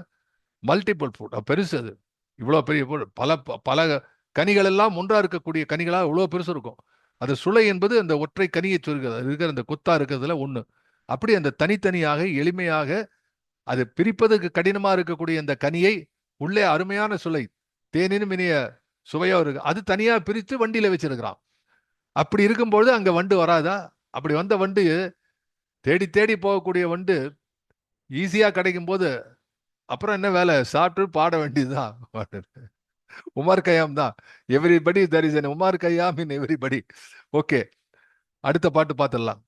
multiple fruit. பெருசு அது. இவ்வளோ பெரிய பல பல கனிகள் எல்லாம் ஒன்றா இருக்கக்கூடிய கனிகளாக இவ்வளோ பெருசு இருக்கும். அது சுளை என்பது அந்த ஒற்றை கனியை சொல்கிறது, அது இருக்கிற அந்த கொத்தா இருக்கிறதுல ஒன்று. அப்படி அந்த தனித்தனியாக எளிமையாக அது பிரிப்பதற்கு கடினமாக இருக்கக்கூடிய அந்த கனியை உள்ளே அருமையான சுளை, தேனினும் இனிய சுவையோ இருக்கு, அது தனியாக பிரித்து வண்டியில வச்சிருக்கிறான். அப்படி இருக்கும்பொழுது அங்க வண்டு வராதா? அப்படி வந்த வண்டு, தேடி தேடி போகக்கூடிய வண்டு ஈஸியா கிடைக்கும் போது அப்புறம் என்ன வேலை? சாப்பிட்டு பாட வேண்டியதுதான். உமர் கயாம் தான். Everybody there is an Omar Khayyam in everybody. Okay, அடுத்த பாட்டு பார்த்துடலாம்.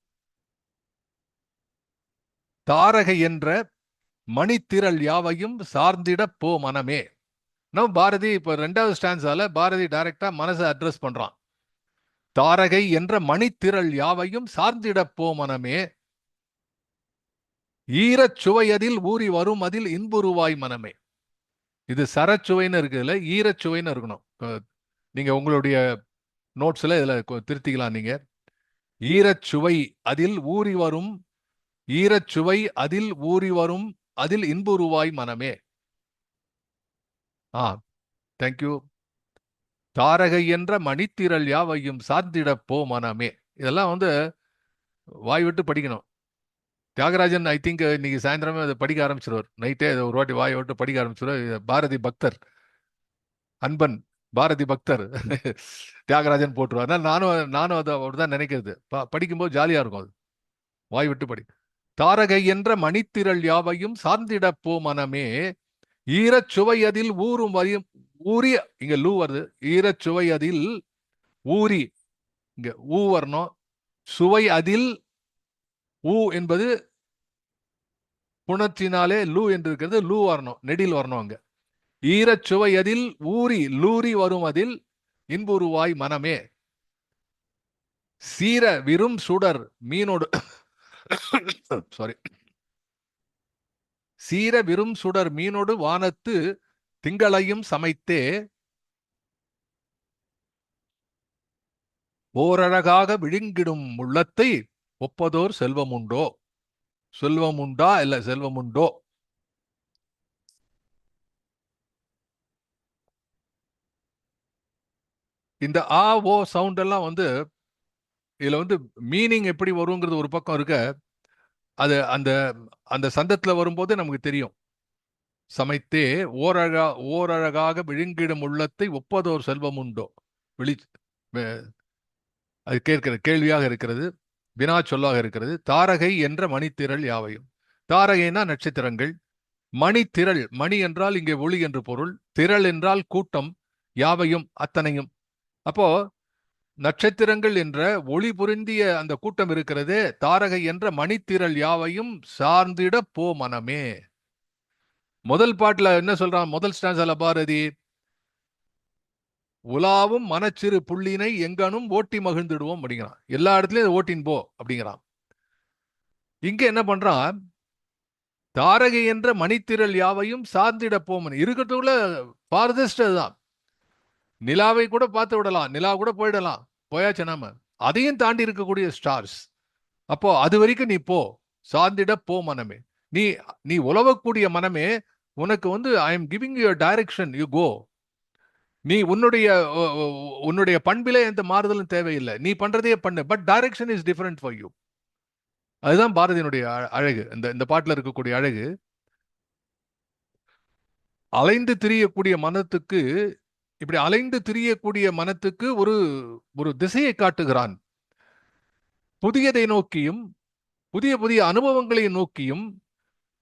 தாரகை என்ற மணித்திரள் யாவையும் சார்ந்திட போ மனமே. நம்ம பாரதி இப்ப 2வது ஸ்டான்ஸால பாரதி டைரக்டா மனசை அட்ரஸ் பண்றான். தாரகை என்ற மணித்திரள் யாவையும் சார்ந்திட போ மனமே, ஈரச் சுவையதில் ஊறி வரும் அதில் இன்புருவாய் மனமே. இது சரச்சுவைன்னு இருக்குதுல, ஈரச்சுவைன்னு இருக்கணும். நீங்க உங்களுடைய நோட்ஸ்ல இதுல திருத்திக்கலாம். நீங்க ஈரச்சுவை அதில் ஊறி வரும், ஈரச்சுவை அதில் ஊறி வரும் அதில் இன்புருவாய் மனமே. தேங்க்யூ. தாரகை என்ற மணித்திரள் யாவையும் சார்ந்திட போ மனமே. இதெல்லாம் வந்து வாய் விட்டு படிக்கணும். தியாகராஜன் ஐ திங்க் இன்னைக்கு சாயந்தரமே அதை படிக்க ஆரம்பிச்சிருவார். நைட்டே ஒரு வாட்டி வாய் விட்டு படிக்க ஆரம்பிச்சிருவார். பாரதி பக்தர், அன்பன் பாரதி பக்தர் தியாகராஜன் போட்டுருவார். நானும் அதை அப்படிதான் நினைக்கிறது. படிக்கும்போது ஜாலியா இருக்கும். அது வாய் விட்டு படி. தாரகை என்ற மணித்திரள் யாவையும் சார்ந்திட போ மனமே, ஈரச்சுவை அதில் ஊறும் வரியும் ஊறி, இங்க லூ வருது, ஈரச்சுவை அதில் ஊறி, இங்க ஊ வரணும். சுவை அதில், ஊ என்பது புணர்ச்சினாலே லூ என்று இருக்கிறது, லூ வரணும், நெடில் வரணும். அங்க ஈரச்சுவை அதில் ஊறி லூரி வரும் அதில் இன்புருவாய் மனமே, சீர விரும் சுடர் மீனோடு சாரி, சீர விரும் சுடர் மீனோடு வானத்து திங்களையும் சமைத்தே, ஓரழகாக விழுங்கிடும் உள்ளத்தை ஒப்பதோர் செல்வமுண்டோ. செல்வமுண்டா இல்ல செல்வமுண்டோ. இந்த ஆ ஓ சவுண்ட் எல்லாம் வந்து இதுல வந்து மீனிங் எப்படி வருங்கிறது ஒரு பக்கம் இருக்க, அது அந்த அந்த சந்தத்துல வரும்போது நமக்கு தெரியும். சமைத்தே ஓரழகாக விழுங்கிடும் உள்ளத்தை ஒப்பதோர் செல்வம் உண்டோ. விழி அது கேட்கிற கேள்வியாக இருக்கிறது, வினா சொல்லாக இருக்கிறது. தாரகை என்ற மணித்திரள் யாவையும், தாரகைனா நட்சத்திரங்கள், மணித்திரள், மணி என்றால் இங்கே ஒளி என்று பொருள், திரள் என்றால் கூட்டம், யாவையும் அத்தனையும். அப்போ நட்சத்திரங்கள் என்ற ஒளி பொருந்திய அந்த கூட்டம் இருக்கிறதே, தாரகை என்ற மணித்திரள் யாவையும் சார்ந்திட போ மனமே. முதல் பாட்டுல என்ன சொல்றான்? முதல் ஸ்டான்ஸால பாரதி, உலாவும் மனச்சிறு புள்ளினை எங்கனும் ஓட்டி மகிழ்ந்துடுவோம் அப்படிங்கிறான். எல்லா இடத்துலயும் ஓட்டின் போ அப்படிங்கிறான். இங்க என்ன பண்றான்? தாரகை என்ற மணித்திரள் யாவையும் சார்ந்திட போமன் இருக்கிறதுக்குள்ள ஃபார்தஸ்ட் அதுதான். நிலாவை கூட பார்த்து விடலாம், நிலா கூட போயிடலாம், போயாச்சு நாம. அதையும் தாண்டி இருக்கக்கூடிய ஸ்டார்ஸ். அப்போ அது வரைக்கும் நீ போ, சார்ந்திட போ மனமே. நீ நீ உலவக்கூடிய மனமே, உனக்கு வந்து I am giving you direction, you go. நீ உன்னுடைய பண்பிலே எந்த மாறுதலும் தேவையில்லை, நீ பண்றதையே பண்ணு, but direction is different for you. அதுதான் பாரதியினுடைய அழகு, இந்த பாட்டுல இருக்கக்கூடிய அழகு. அலைந்து திரியக்கூடிய மனத்துக்கு, இப்படி அலைந்து திரியக்கூடிய மனத்துக்கு ஒரு ஒரு திசையை காட்டுகிறான். புதியதை நோக்கியும் புதிய புதிய அனுபவங்களை நோக்கியும்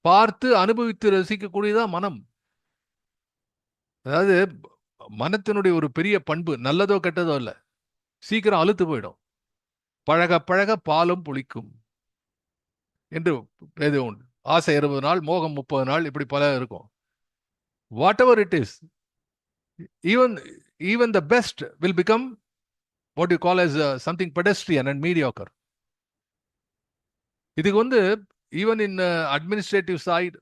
பார்த்து அனுபவித்து ரசிக்கக்கூடியதான் மனம். அதாவது மனத்தினுடைய ஒரு பெரிய பண்பு, நல்லதோ கெட்டதோ இல்ல, சீக்கிரம் அழுத்து போயிடும். பழக பழக பாலும் புளிக்கும் என்று எது உண்டு. ஆசை 60 நாள், மோகம் 30 நாள், இப்படி பல இருக்கும். What ever it is, even the best will become what you call as something pedestrian and mediocre. இதுக்கு வந்து even in administrative side,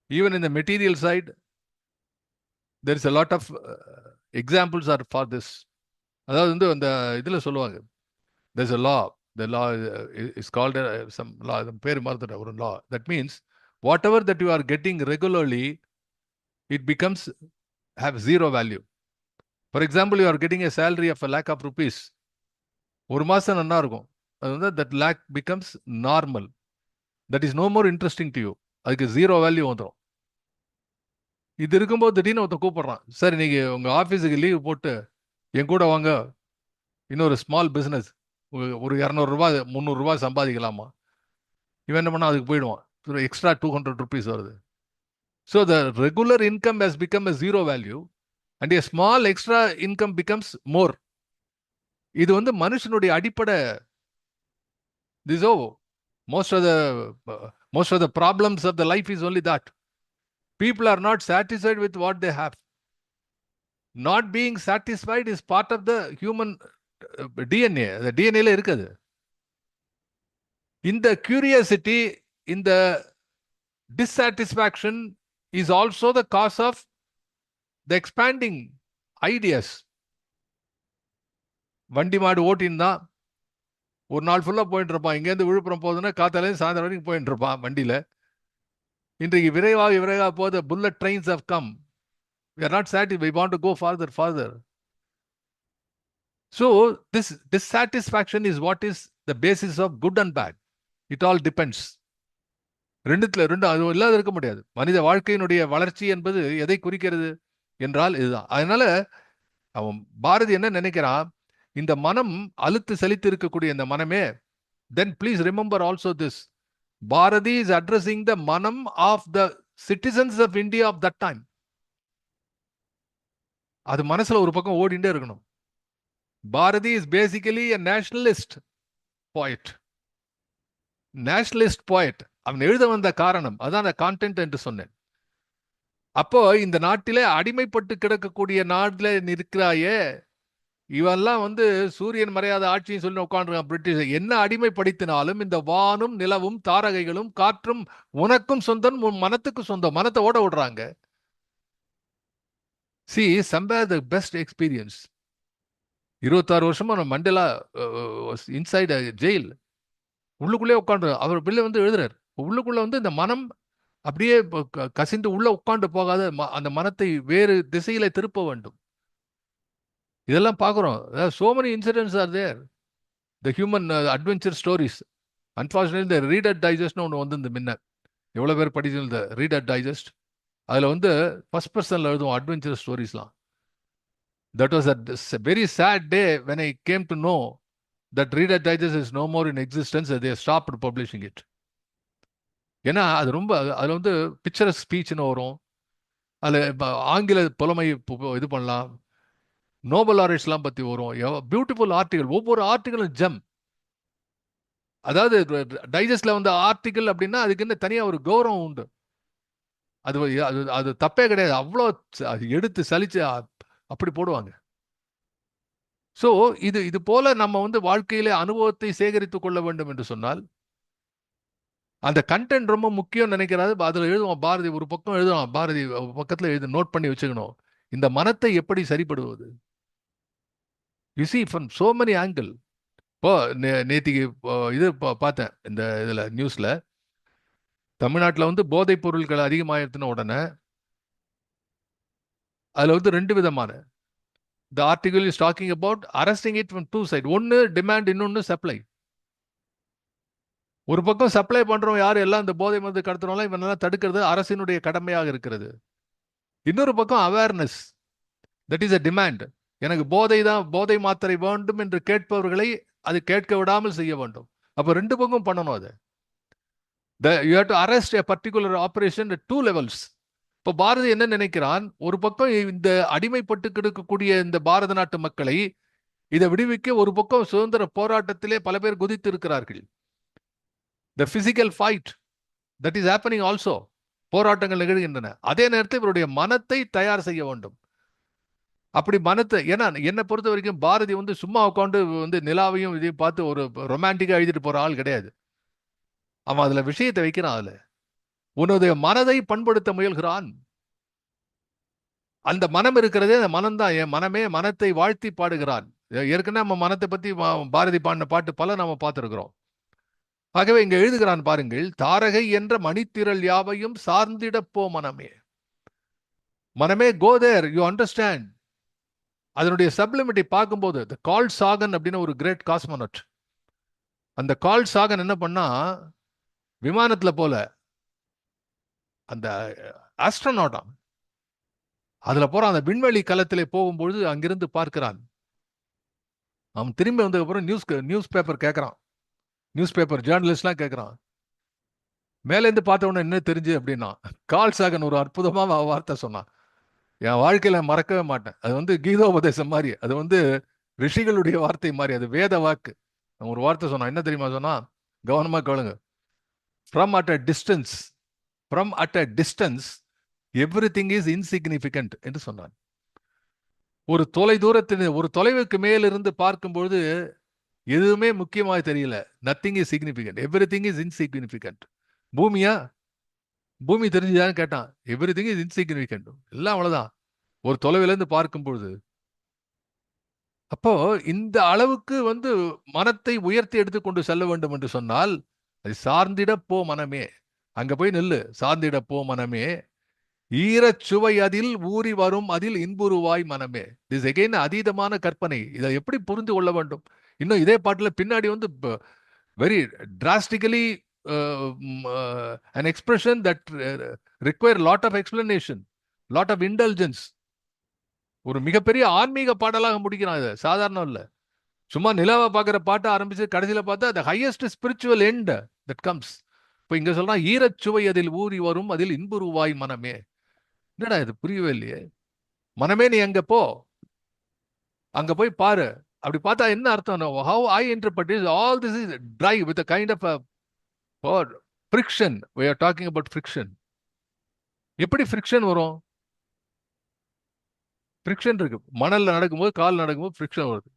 even in the material side, there is a lot of examples are for this. அதாவது வந்து அந்த இதுல சொல்லுவாங்க, there's a law, The law is called some law, பேர் மறந்துட்ட ஒரு law. That means whatever that you are getting regularly, it becomes have zero value. For example, you are getting a salary of 1 lakh of rupees. ஒரு மாசம் நல்லா இருக்கும். அது வந்து that lakh becomes normal. That is no more interesting to you. அதுக்கு zero value வந்துடும். இது இருக்கும்போது திடீர்னு ஒருத்தன் கூப்பிடுறான், சார் இன்னைக்கு உங்க ஆஃபீஸுக்கு லீவ் போட்டு என் கூட வாங்க, இன்னொரு ஸ்மால் பிஸ்னஸ் ஒரு 200 ரூபா 300 ரூபாய் சம்பாதிக்கலாமா? இவன் என்ன பண்ணா அதுக்கு போயிடுவான். எக்ஸ்ட்ரா 200 rupees வருது. So the regular income has become a zero value and a small extra income becomes more. இது வந்து மனுஷனுடைய அடிப்படை. This is most of the problems of the life is only that. People are not satisfied with what they have. Not being satisfied is part of the human DNA. The DNA la irukadu. In the curiosity, in the dissatisfaction is also the cause of the expanding ideas. வண்டி மாடு ஓட்டின்னா ஒரு நாள் ஃபுல்லாக போயிட்டு இருப்பான். இங்கேருந்து விழுப்புரம் போகுதுன்னா காத்தாலேருந்து சாயந்தரம் வரைக்கும் போயிட்டு இருப்பான் வண்டியில். இன்றைக்கு விரைவாக போகுது. Bullet trains have come. We are not satisfied. We want to go farther. So this dissatisfaction is what is the basis of good and bad. It all depends. ரெண்டு அது இல்லாத இருக்க முடியாது. மனித வாழ்க்கையினுடைய வளர்ச்சி என்பது எதை குறிக்கிறது என்றால் இதுதான். அதனால அவன் பாரதி என்ன நினைக்கிறான், இந்த மனம் அழுத்து செலுத்தி இருக்கக்கூடிய இந்த மனமே, then please remember also this. Bharati is addressing the manam of the citizens of India of that time. அது மனசுல ஒரு பக்கம் ஓடிண்டே இருக்கணும். Bharati is basically a nationalist poet. Nationalist poet. அவன் எழுத வந்த காரணம் அதான் அந்த கான்டென்ட் என்று சொன்னேன். அப்போ இந்த நாட்டிலே அடிமைப்பட்டு கிடக்கக்கூடிய நாட்டில் இருக்கிறாயே, இவெல்லாம் வந்து சூரியன் மறையாத ஆட்சின்னு சொல்லி உட்காந்துருக்கான். பிரிட்டிஷ் என்ன அடிமைப்படுத்தினாலும் இந்த வானும் நிலவும் தாரகைகளும் காற்றும் உனக்கும் சொந்தம், உன் மனத்துக்கு சொந்தம். மனத்தை ஓட விடுறாங்க. See, somewhere the best experience. 26 வருஷமா நம்ம மண்டேலா இன்சைட் ஜெயில் உள்ளுக்குள்ளே உட்காந்து அவர் பிள்ளை வந்து எழுதுறாரு. உள்ளுக்குள்ள வந்து இந்த மனம் அப்படியே கசிந்து உள்ள உட்காந்து போகாத அந்த மனத்தை வேறு திசையில திருப்ப வேண்டும். இதெல்லாம் பார்க்குறோம். so many incidents are there. The human adventure stories. Unfortunately, the Reader Digest ஒன்று வந்து இந்த முன்ன எவ்வளோ பேர் படிச்சு இந்த Reader Digest, அதில் வந்து ஃபர்ஸ்ட் பர்சனில் எழுதுவோம் adventure ஸ்டோரிஸ்லாம். That was a very sad day when I came to know that Reader Digest is no more in existence. They stopped publishing it. ஏன்னா அது ரொம்ப அதில் வந்து பிக்சர் ஸ்பீச்னு வரும். அதில் ஆங்கில புலமை இது பண்ணலாம். நோபல் ஆரிட்ஸ்லாம் பற்றி வரும். Beautiful article. ஒவ்வொரு ஆர்டிகலும் ஜெம். அதாவது டைஜஸ்ட்ல வந்து ஆர்டிகல் அப்படின்னா அதுக்கு என்ன தனியாக ஒரு கௌரவம் உண்டு. அது அது தப்பே கிடையாது. அவ்வளோ எடுத்து சலிச்சு அப்படி போடுவாங்க. ஸோ இது போல நம்ம வந்து வாழ்க்கையிலே அனுபவத்தை சேகரித்து கொள்ள வேண்டும் என்று சொன்னால் அந்த கண்டென்ட் ரொம்ப முக்கியம் நினைக்கிறாரு. அதில் எழுதுவோம் பாரதி ஒரு பக்கம் எழுதுவோம், பாரதி பக்கத்தில் எழுது நோட் பண்ணி வச்சுக்கணும். இந்த மனத்தை எப்படி சரிப்படுவது? You see from so many angle. இப்போ நேத்திக்கு இது பார்த்தேன் இந்த இதில் நியூஸில், தமிழ்நாட்டில் வந்து போதைப் பொருட்கள் அதிகமாகிடுதுன்னு உடனே அதில் வந்து 2 விதமான the article is talking about arresting it from 2 sides. ஒன்று டிமாண்ட், இன்னொன்று சப்ளை. ஒரு பக்கம் சப்ளை பண்றோம் யார் எல்லாம் இந்த போதை மருந்து கடத்துறோம் இவனெல்லாம் தடுக்கிறது அரசினுடைய கடமையாக இருக்கிறது. இன்னொரு பக்கம் awareness, that is a demand. எனக்கு போதை மாத்திரை வேண்டும் என்று கேட்பவர்களை அது கேட்க விடாமல் செய்ய வேண்டும். அப்போ 2 பக்கம் பண்ணணும். அது you have to arrest a particular operation at 2 levels. இப்போ பாரதி என்ன நினைக்கிறான், ஒரு பக்கம் இந்த அடிமைப்பட்டு கிடக்கக்கூடிய இந்த பாரத நாட்டு மக்களை இதை விடுவிக்க ஒரு பக்கம் சுதந்திர போராட்டத்திலே பல பேர் குதித்து இருக்கிறார்கள். The physical fight that is happening also. போராட்டங்கள் நிகழ்கின்றன. அதே நேரத்தில் இவருடைய மனத்தை தயார் செய்ய வேண்டும். அப்படி மனத்தை, ஏன்னா என்னை பொறுத்த வரைக்கும் பாரதி வந்து சும்மா உட்காந்து வந்து நிலாவையும் இதையும் பார்த்து ஒரு ரொமான்டிக்கா எழுதிட்டு போற ஆள் கிடையாது. அவன் அதுல விஷயத்தை வைக்கிறான். அதுல உன்னுடைய மனதை பண்படுத்த முயல்கிறான். அந்த மனம் இருக்கிறதே, அந்த மனம்தான் என் மனமே மனத்தை வாழ்த்தி பாடுகிறான். ஏற்கனவே நம்ம மனத்தை பத்தி பாரதி பாடின பாட்டு பல நாம பார்த்திருக்கிறோம். ஆகவே இங்க எழுதுகிறான் பாருங்கள், தாரகை என்ற மணித்திரள் யாவையும் சார்ந்திடப்போ மனமே. மனமே, கோ தேர், யூ அண்டர்ஸ்டாண்ட். அதனுடைய சப்ளிமிட்டி பார்க்கும்போது, கால் சாகன் அப்படின்னு ஒரு கிரேட் காஸ்மோனட், அந்த கால் சாகன் என்ன பண்ணா, விமானத்துல போல அந்த ஆஸ்ட்ரோநாட்டாம் அதுல போறான். அந்த விண்வெளி கலத்திலே போகும்பொழுது அங்கிருந்து பார்க்கிறான். அவன் திரும்பி வந்ததுக்கு அப்புறம் நியூஸ் பேப்பர் கேட்கறான், நியூஸ் பேப்பர் ஜேர்னலிஸ்ட்லாம் கேட்கறான், மேலேருந்து பார்த்த உடனே என்ன தெரிஞ்சு அப்படின்னா, கால் சாகன் ஒரு அற்புதமா வார்த்தை சொன்னான், என் வாழ்க்கையில மறக்கவே மாட்டேன். அது கீதோபதேசம் மாதிரி, அது ரிஷிகளுடைய வார்த்தை மாதிரி, அது வேத வாக்கு. அவன் ஒரு வார்த்தை சொன்னான், என்ன தெரியுமா சொன்னா, கவனமா கேளுங்க. From at a distance, from at a distance everything is insignificant என்று சொன்னான். ஒரு தொலைவுக்கு மேலிருந்து பார்க்கும்பொழுது எதுவுமே முக்கியமாக தெரியல. Nothing is significant, everything is insignificant. பூமி தெரிஞ்சுதான்னு கேட்டான், எவ்ரிதிங் இஸ் இன்சிக்னிஃபிகண்ட், எல்லாம் அவ்வளவுதான் ஒரு தொலைவில இருந்து பார்க்கும் பொழுது. அப்போ இந்த அளவுக்கு மனத்தை உயர்த்தி எடுத்துக்கொண்டு செல்ல வேண்டும் என்று சொன்னால், அது சார்ந்திட போ மனமே, அங்க போய் நில்லு, சார்ந்திட போ மனமே, ஈரச்சுவை அதில் ஊறி வரும் அதில் இன்புருவாய் மனமே. திஸ் எகைன் அதீதமான கற்பனை. இதை எப்படி புரிந்து கொள்ள வேண்டும்? இன்னும் இதே பாட்டுல பின்னாடி very டிராஸ்டிகலி an expression that require lot of explanation, lot of indulgence. ஒரு மிகப்பெரிய ஆன்மீக பாடலாக முடிக்கிறான். இது சாதாரணம் இல்ல. சும்மா நிலாவை பார்க்கிற பாட்டை ஆரம்பிச்சு கடைசியில பார்த்தா the highest spiritual end that comes. இப்போ இங்க சொல்றான், ஈரச்சுவை அதில் ஊறி வரும் அதில் இன்புருவாய் மனமே. என்னடா இது, புரியவே இல்லையே. மனமே நீ அங்க போ, அங்க போய் பாரு. அப்படி பார்த்தா என்ன அர்த்தம்? how I interpret is all this is dry with a kind of a friction. We are talking about friction. எப்படி friction வரும்? friction இருக்கு. மணல்ல நடக்கும்போது, கால் நடக்கும்போது friction வருது.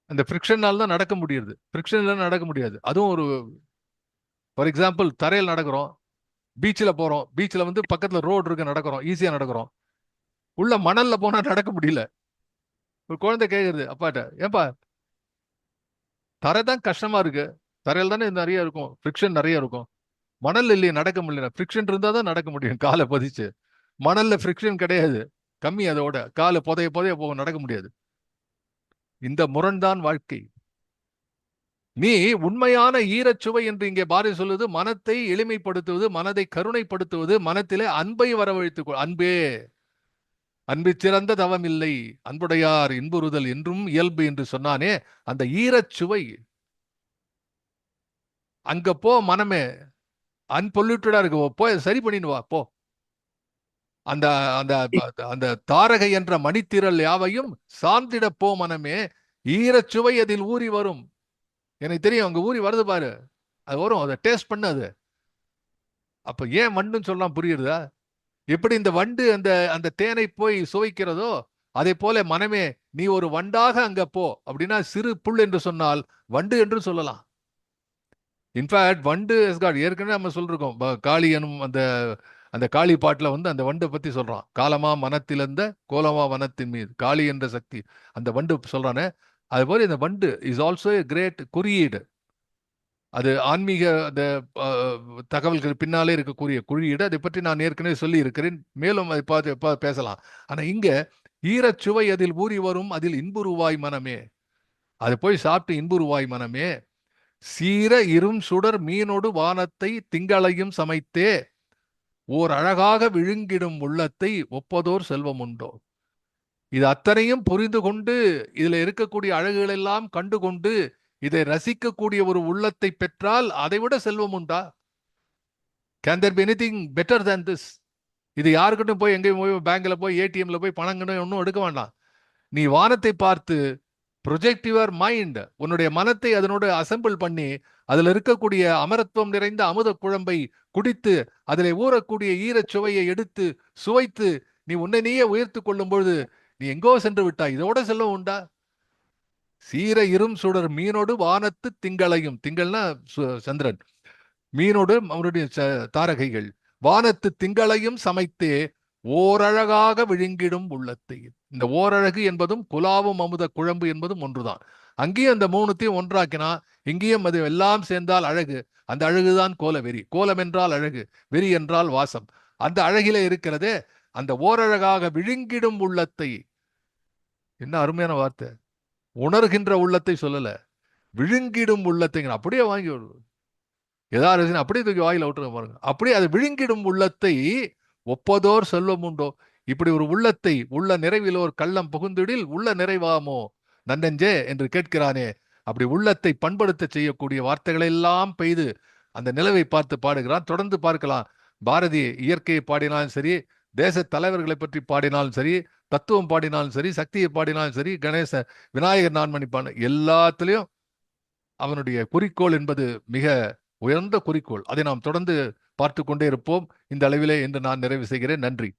அந்த ஃப்ரிக்ஷனால தான் நடக்க முடியுது. ஃப்ரிக்ஷன் இல்லைன்னா நடக்க முடியாது. அதுவும் ஒரு ஃபார் எக்ஸாம்பிள், தரையில் நடக்கிறோம், பீச்சில் போறோம், பீச்சில் பக்கத்துல ரோடு இருக்கு, நடக்கிறோம், ஈஸியா நடக்கிறோம். உள்ள மணல்ல போனா நடக்க முடியல. ஒரு குழந்தை கேட்குறது அப்பாட்ட, ஏன்பா தரை தான் கஷ்டமா இருக்கு, தரையில் தானே நிறைய இருக்கும், ஃப்ரிக்ஷன் நிறைய இருக்கும், மணல் இல்லையே நடக்க முடியல. ஃப்ரிக்ஷன் இருந்தா தான் நடக்க முடியும், காலை பதிச்சு. மணல்ல ஃப்ரிக்ஷன் கிடையாது, கம்மி, அதோட காலை புதைய போக நடக்க முடியாது. இந்த முரண்தான் வாழ்க்கை. நீ உண்மையான ஈரச்சுவை என்று இங்கே பாரதி சொல்லுது, மனத்தை எளிமைப்படுத்துவது, மனதை கருணைப்படுத்துவது, மனத்திலே அன்பை வரவழைத்துக் அன்பே, அன்பு சிறந்த தவம் இல்லை, அன்புடையார் இன்புறுதல் என்றும் இயல்பு என்று சொன்னானே, அந்த ஈரச்சுவை அங்க போ மனமே, அன்பொல்யூட்டடா இருக்கு, போய் சரி பண்ணின்னு வா போ. அந்த அந்த அந்த தாரகை என்ற மணித்திரள் யாவையும் சார்ந்திட போ மனமே, ஈரச்சுவை அதில் ஊறி வரும். எனக்கு தெரியும், அங்க ஊறி வருது பாரு, அது வரும், அதை டேஸ்ட் பண்ணு. அது அப்ப ஏன் வண்டுன்னு சொல்லலாம், புரியுறதா? எப்படி இந்த வண்டு அந்த அந்த தேனை போய் சுவைக்கிறதோ, அதே போல மனமே நீ ஒரு வண்டாக அங்க போ. அப்படின்னா சிறு புல் என்று சொன்னால் வண்டு என்று சொல்லலாம். இன்ஃபேக்ட் வண்டு ஏற்கனவே நம்ம சொல்லிருக்கோம், காளி எனும் அந்த அந்த காளி பாட்டுல அந்த வண்டை பத்தி சொல்றான். காலமா மனத்திலிருந்த கோலமா வனத்தின் மீது காளி என்ற சக்தி, அந்த வண்டு சொல்றானே, அது போல இந்த வண்டு இஸ் ஆல்சோ எ கிரேட் குறியீடு. அது ஆன்மீக அந்த தகவல்கள் பின்னாலே இருக்கக்கூடிய குறியீடு. அதை பற்றி நான் ஏற்கனவே சொல்லி இருக்கிறேன், மேலும் அதை பார்த்து பேசலாம். ஆனா இங்க ஈரச்சுவை அதில் ஊறி வரும் அதில் இன்புருவாய் மனமே, அதை போய் சாப்பிட்டு இன்புருவாய் மனமே, சீர இரும் சுடர் மீனோடு வானத்தை திங்களையும் சமைத்தே ஓர் அழகாக விழுங்கிடும் உள்ளத்தை ஒப்பதோர் செல்வம் உண்டோ. இது அத்தனையும் புரிந்து கொண்டு, இதுல இருக்கக்கூடிய அழகுகள் எல்லாம் கண்டு கொண்டு, இதை ரசிக்கக்கூடிய ஒரு உள்ளத்தை பெற்றால் அதை விட செல்வம் உண்டா? Can there be anything better than this? இது யாருக்கிட்டும் போய் எங்கேயும் போய் பேங்க்ல போய் ஏடிஎம்ல போய் பணம் ஒன்றும் எடுக்க வேண்டாம். நீ வானத்தை பார்த்து ப்ரொஜெக்ட் யுவர் மைண்ட், உன்னுடைய மனத்தை அதனோடு அசம்பிள் பண்ணி, அதுல இருக்கக்கூடிய அமரத்துவம் நிறைந்த அமுத குழம்பை குடித்து, அதில் ஊறக்கூடிய ஈரச்சுவையை எடுத்து சுவைத்து, நீ உன்னை நீயே உயர்த்து கொள்ளும் பொழுது நீ எங்கோ சென்று விட்டாய். இதோட செல்வம் உண்டா? சீர இரும் சுடர் மீனோடு வானத்து திங்களையும், திங்கள்னா சந்திரன், மீனோடு அவனுடைய தாரகைகள், வானத்து திங்களையும் சமைத்தே ஓரழகாக விழுங்கிடும் உள்ளத்தை. இந்த ஓரழகு என்பதும் குலாவும் அமுத குழம்பு என்பதும் ஒன்றுதான். அங்கேயும் அந்த மூணுத்தையும் ஒன்றாக்கினா இங்கேயும் அது எல்லாம் சேர்ந்தால் அழகு. அந்த அழகுதான் கோல வெறி. கோலம் என்றால் அழகு, வெறி என்றால் வாசம். அந்த அழகிலே இருக்கிறதே அந்த ஓரழகாக விழுங்கிடும் உள்ளத்தை. என்ன அருமையான வார்த்தை! உணர்கின்ற உள்ளத்தை சொல்லல, விழுங்கிடும் உள்ளத்தை. அப்படியே வாங்கி ஏதாவது அப்படியே தூக்கி வாயில விட்டுருங்க பாருங்க. அப்படியே அது விழுங்கிடும் உள்ளத்தை ஒப்பதோர் செல்வம் உண்டோ. இப்படி ஒரு உள்ளத்தை உள்ள நிறைவில் ஒரு கள்ளம் புகுந்திடில் உள்ள நிறைவாமோ நன்னெஞ்சே என்று கேட்கிறானே. அப்படி உள்ளத்தை பண்படுத்த செய்யக்கூடிய வார்த்தைகளை எல்லாம் பெய்து அந்த நிலவை பார்த்து பாடுகிறான். தொடர்ந்து பார்க்கலாம். பாரதி இயற்கையை பாடினாலும் சரி, தேச தலைவர்களை பற்றி பாடினாலும் சரி, தத்துவம் பாடினாலும் சரி, சக்தியை பாடினாலும் சரி, கணேச விநாயகர் நான்மணி பாடு எல்லாத்திலையும் அவனுடைய குறிக்கோள் என்பது மிக உயர்ந்த குறிக்கோள். அதை நாம் தொடர்ந்து பார்த்து கொண்டே இருப்போம். இந்த அளவிலே இன்று நான் நிறைவு செய்கிறேன். நன்றி.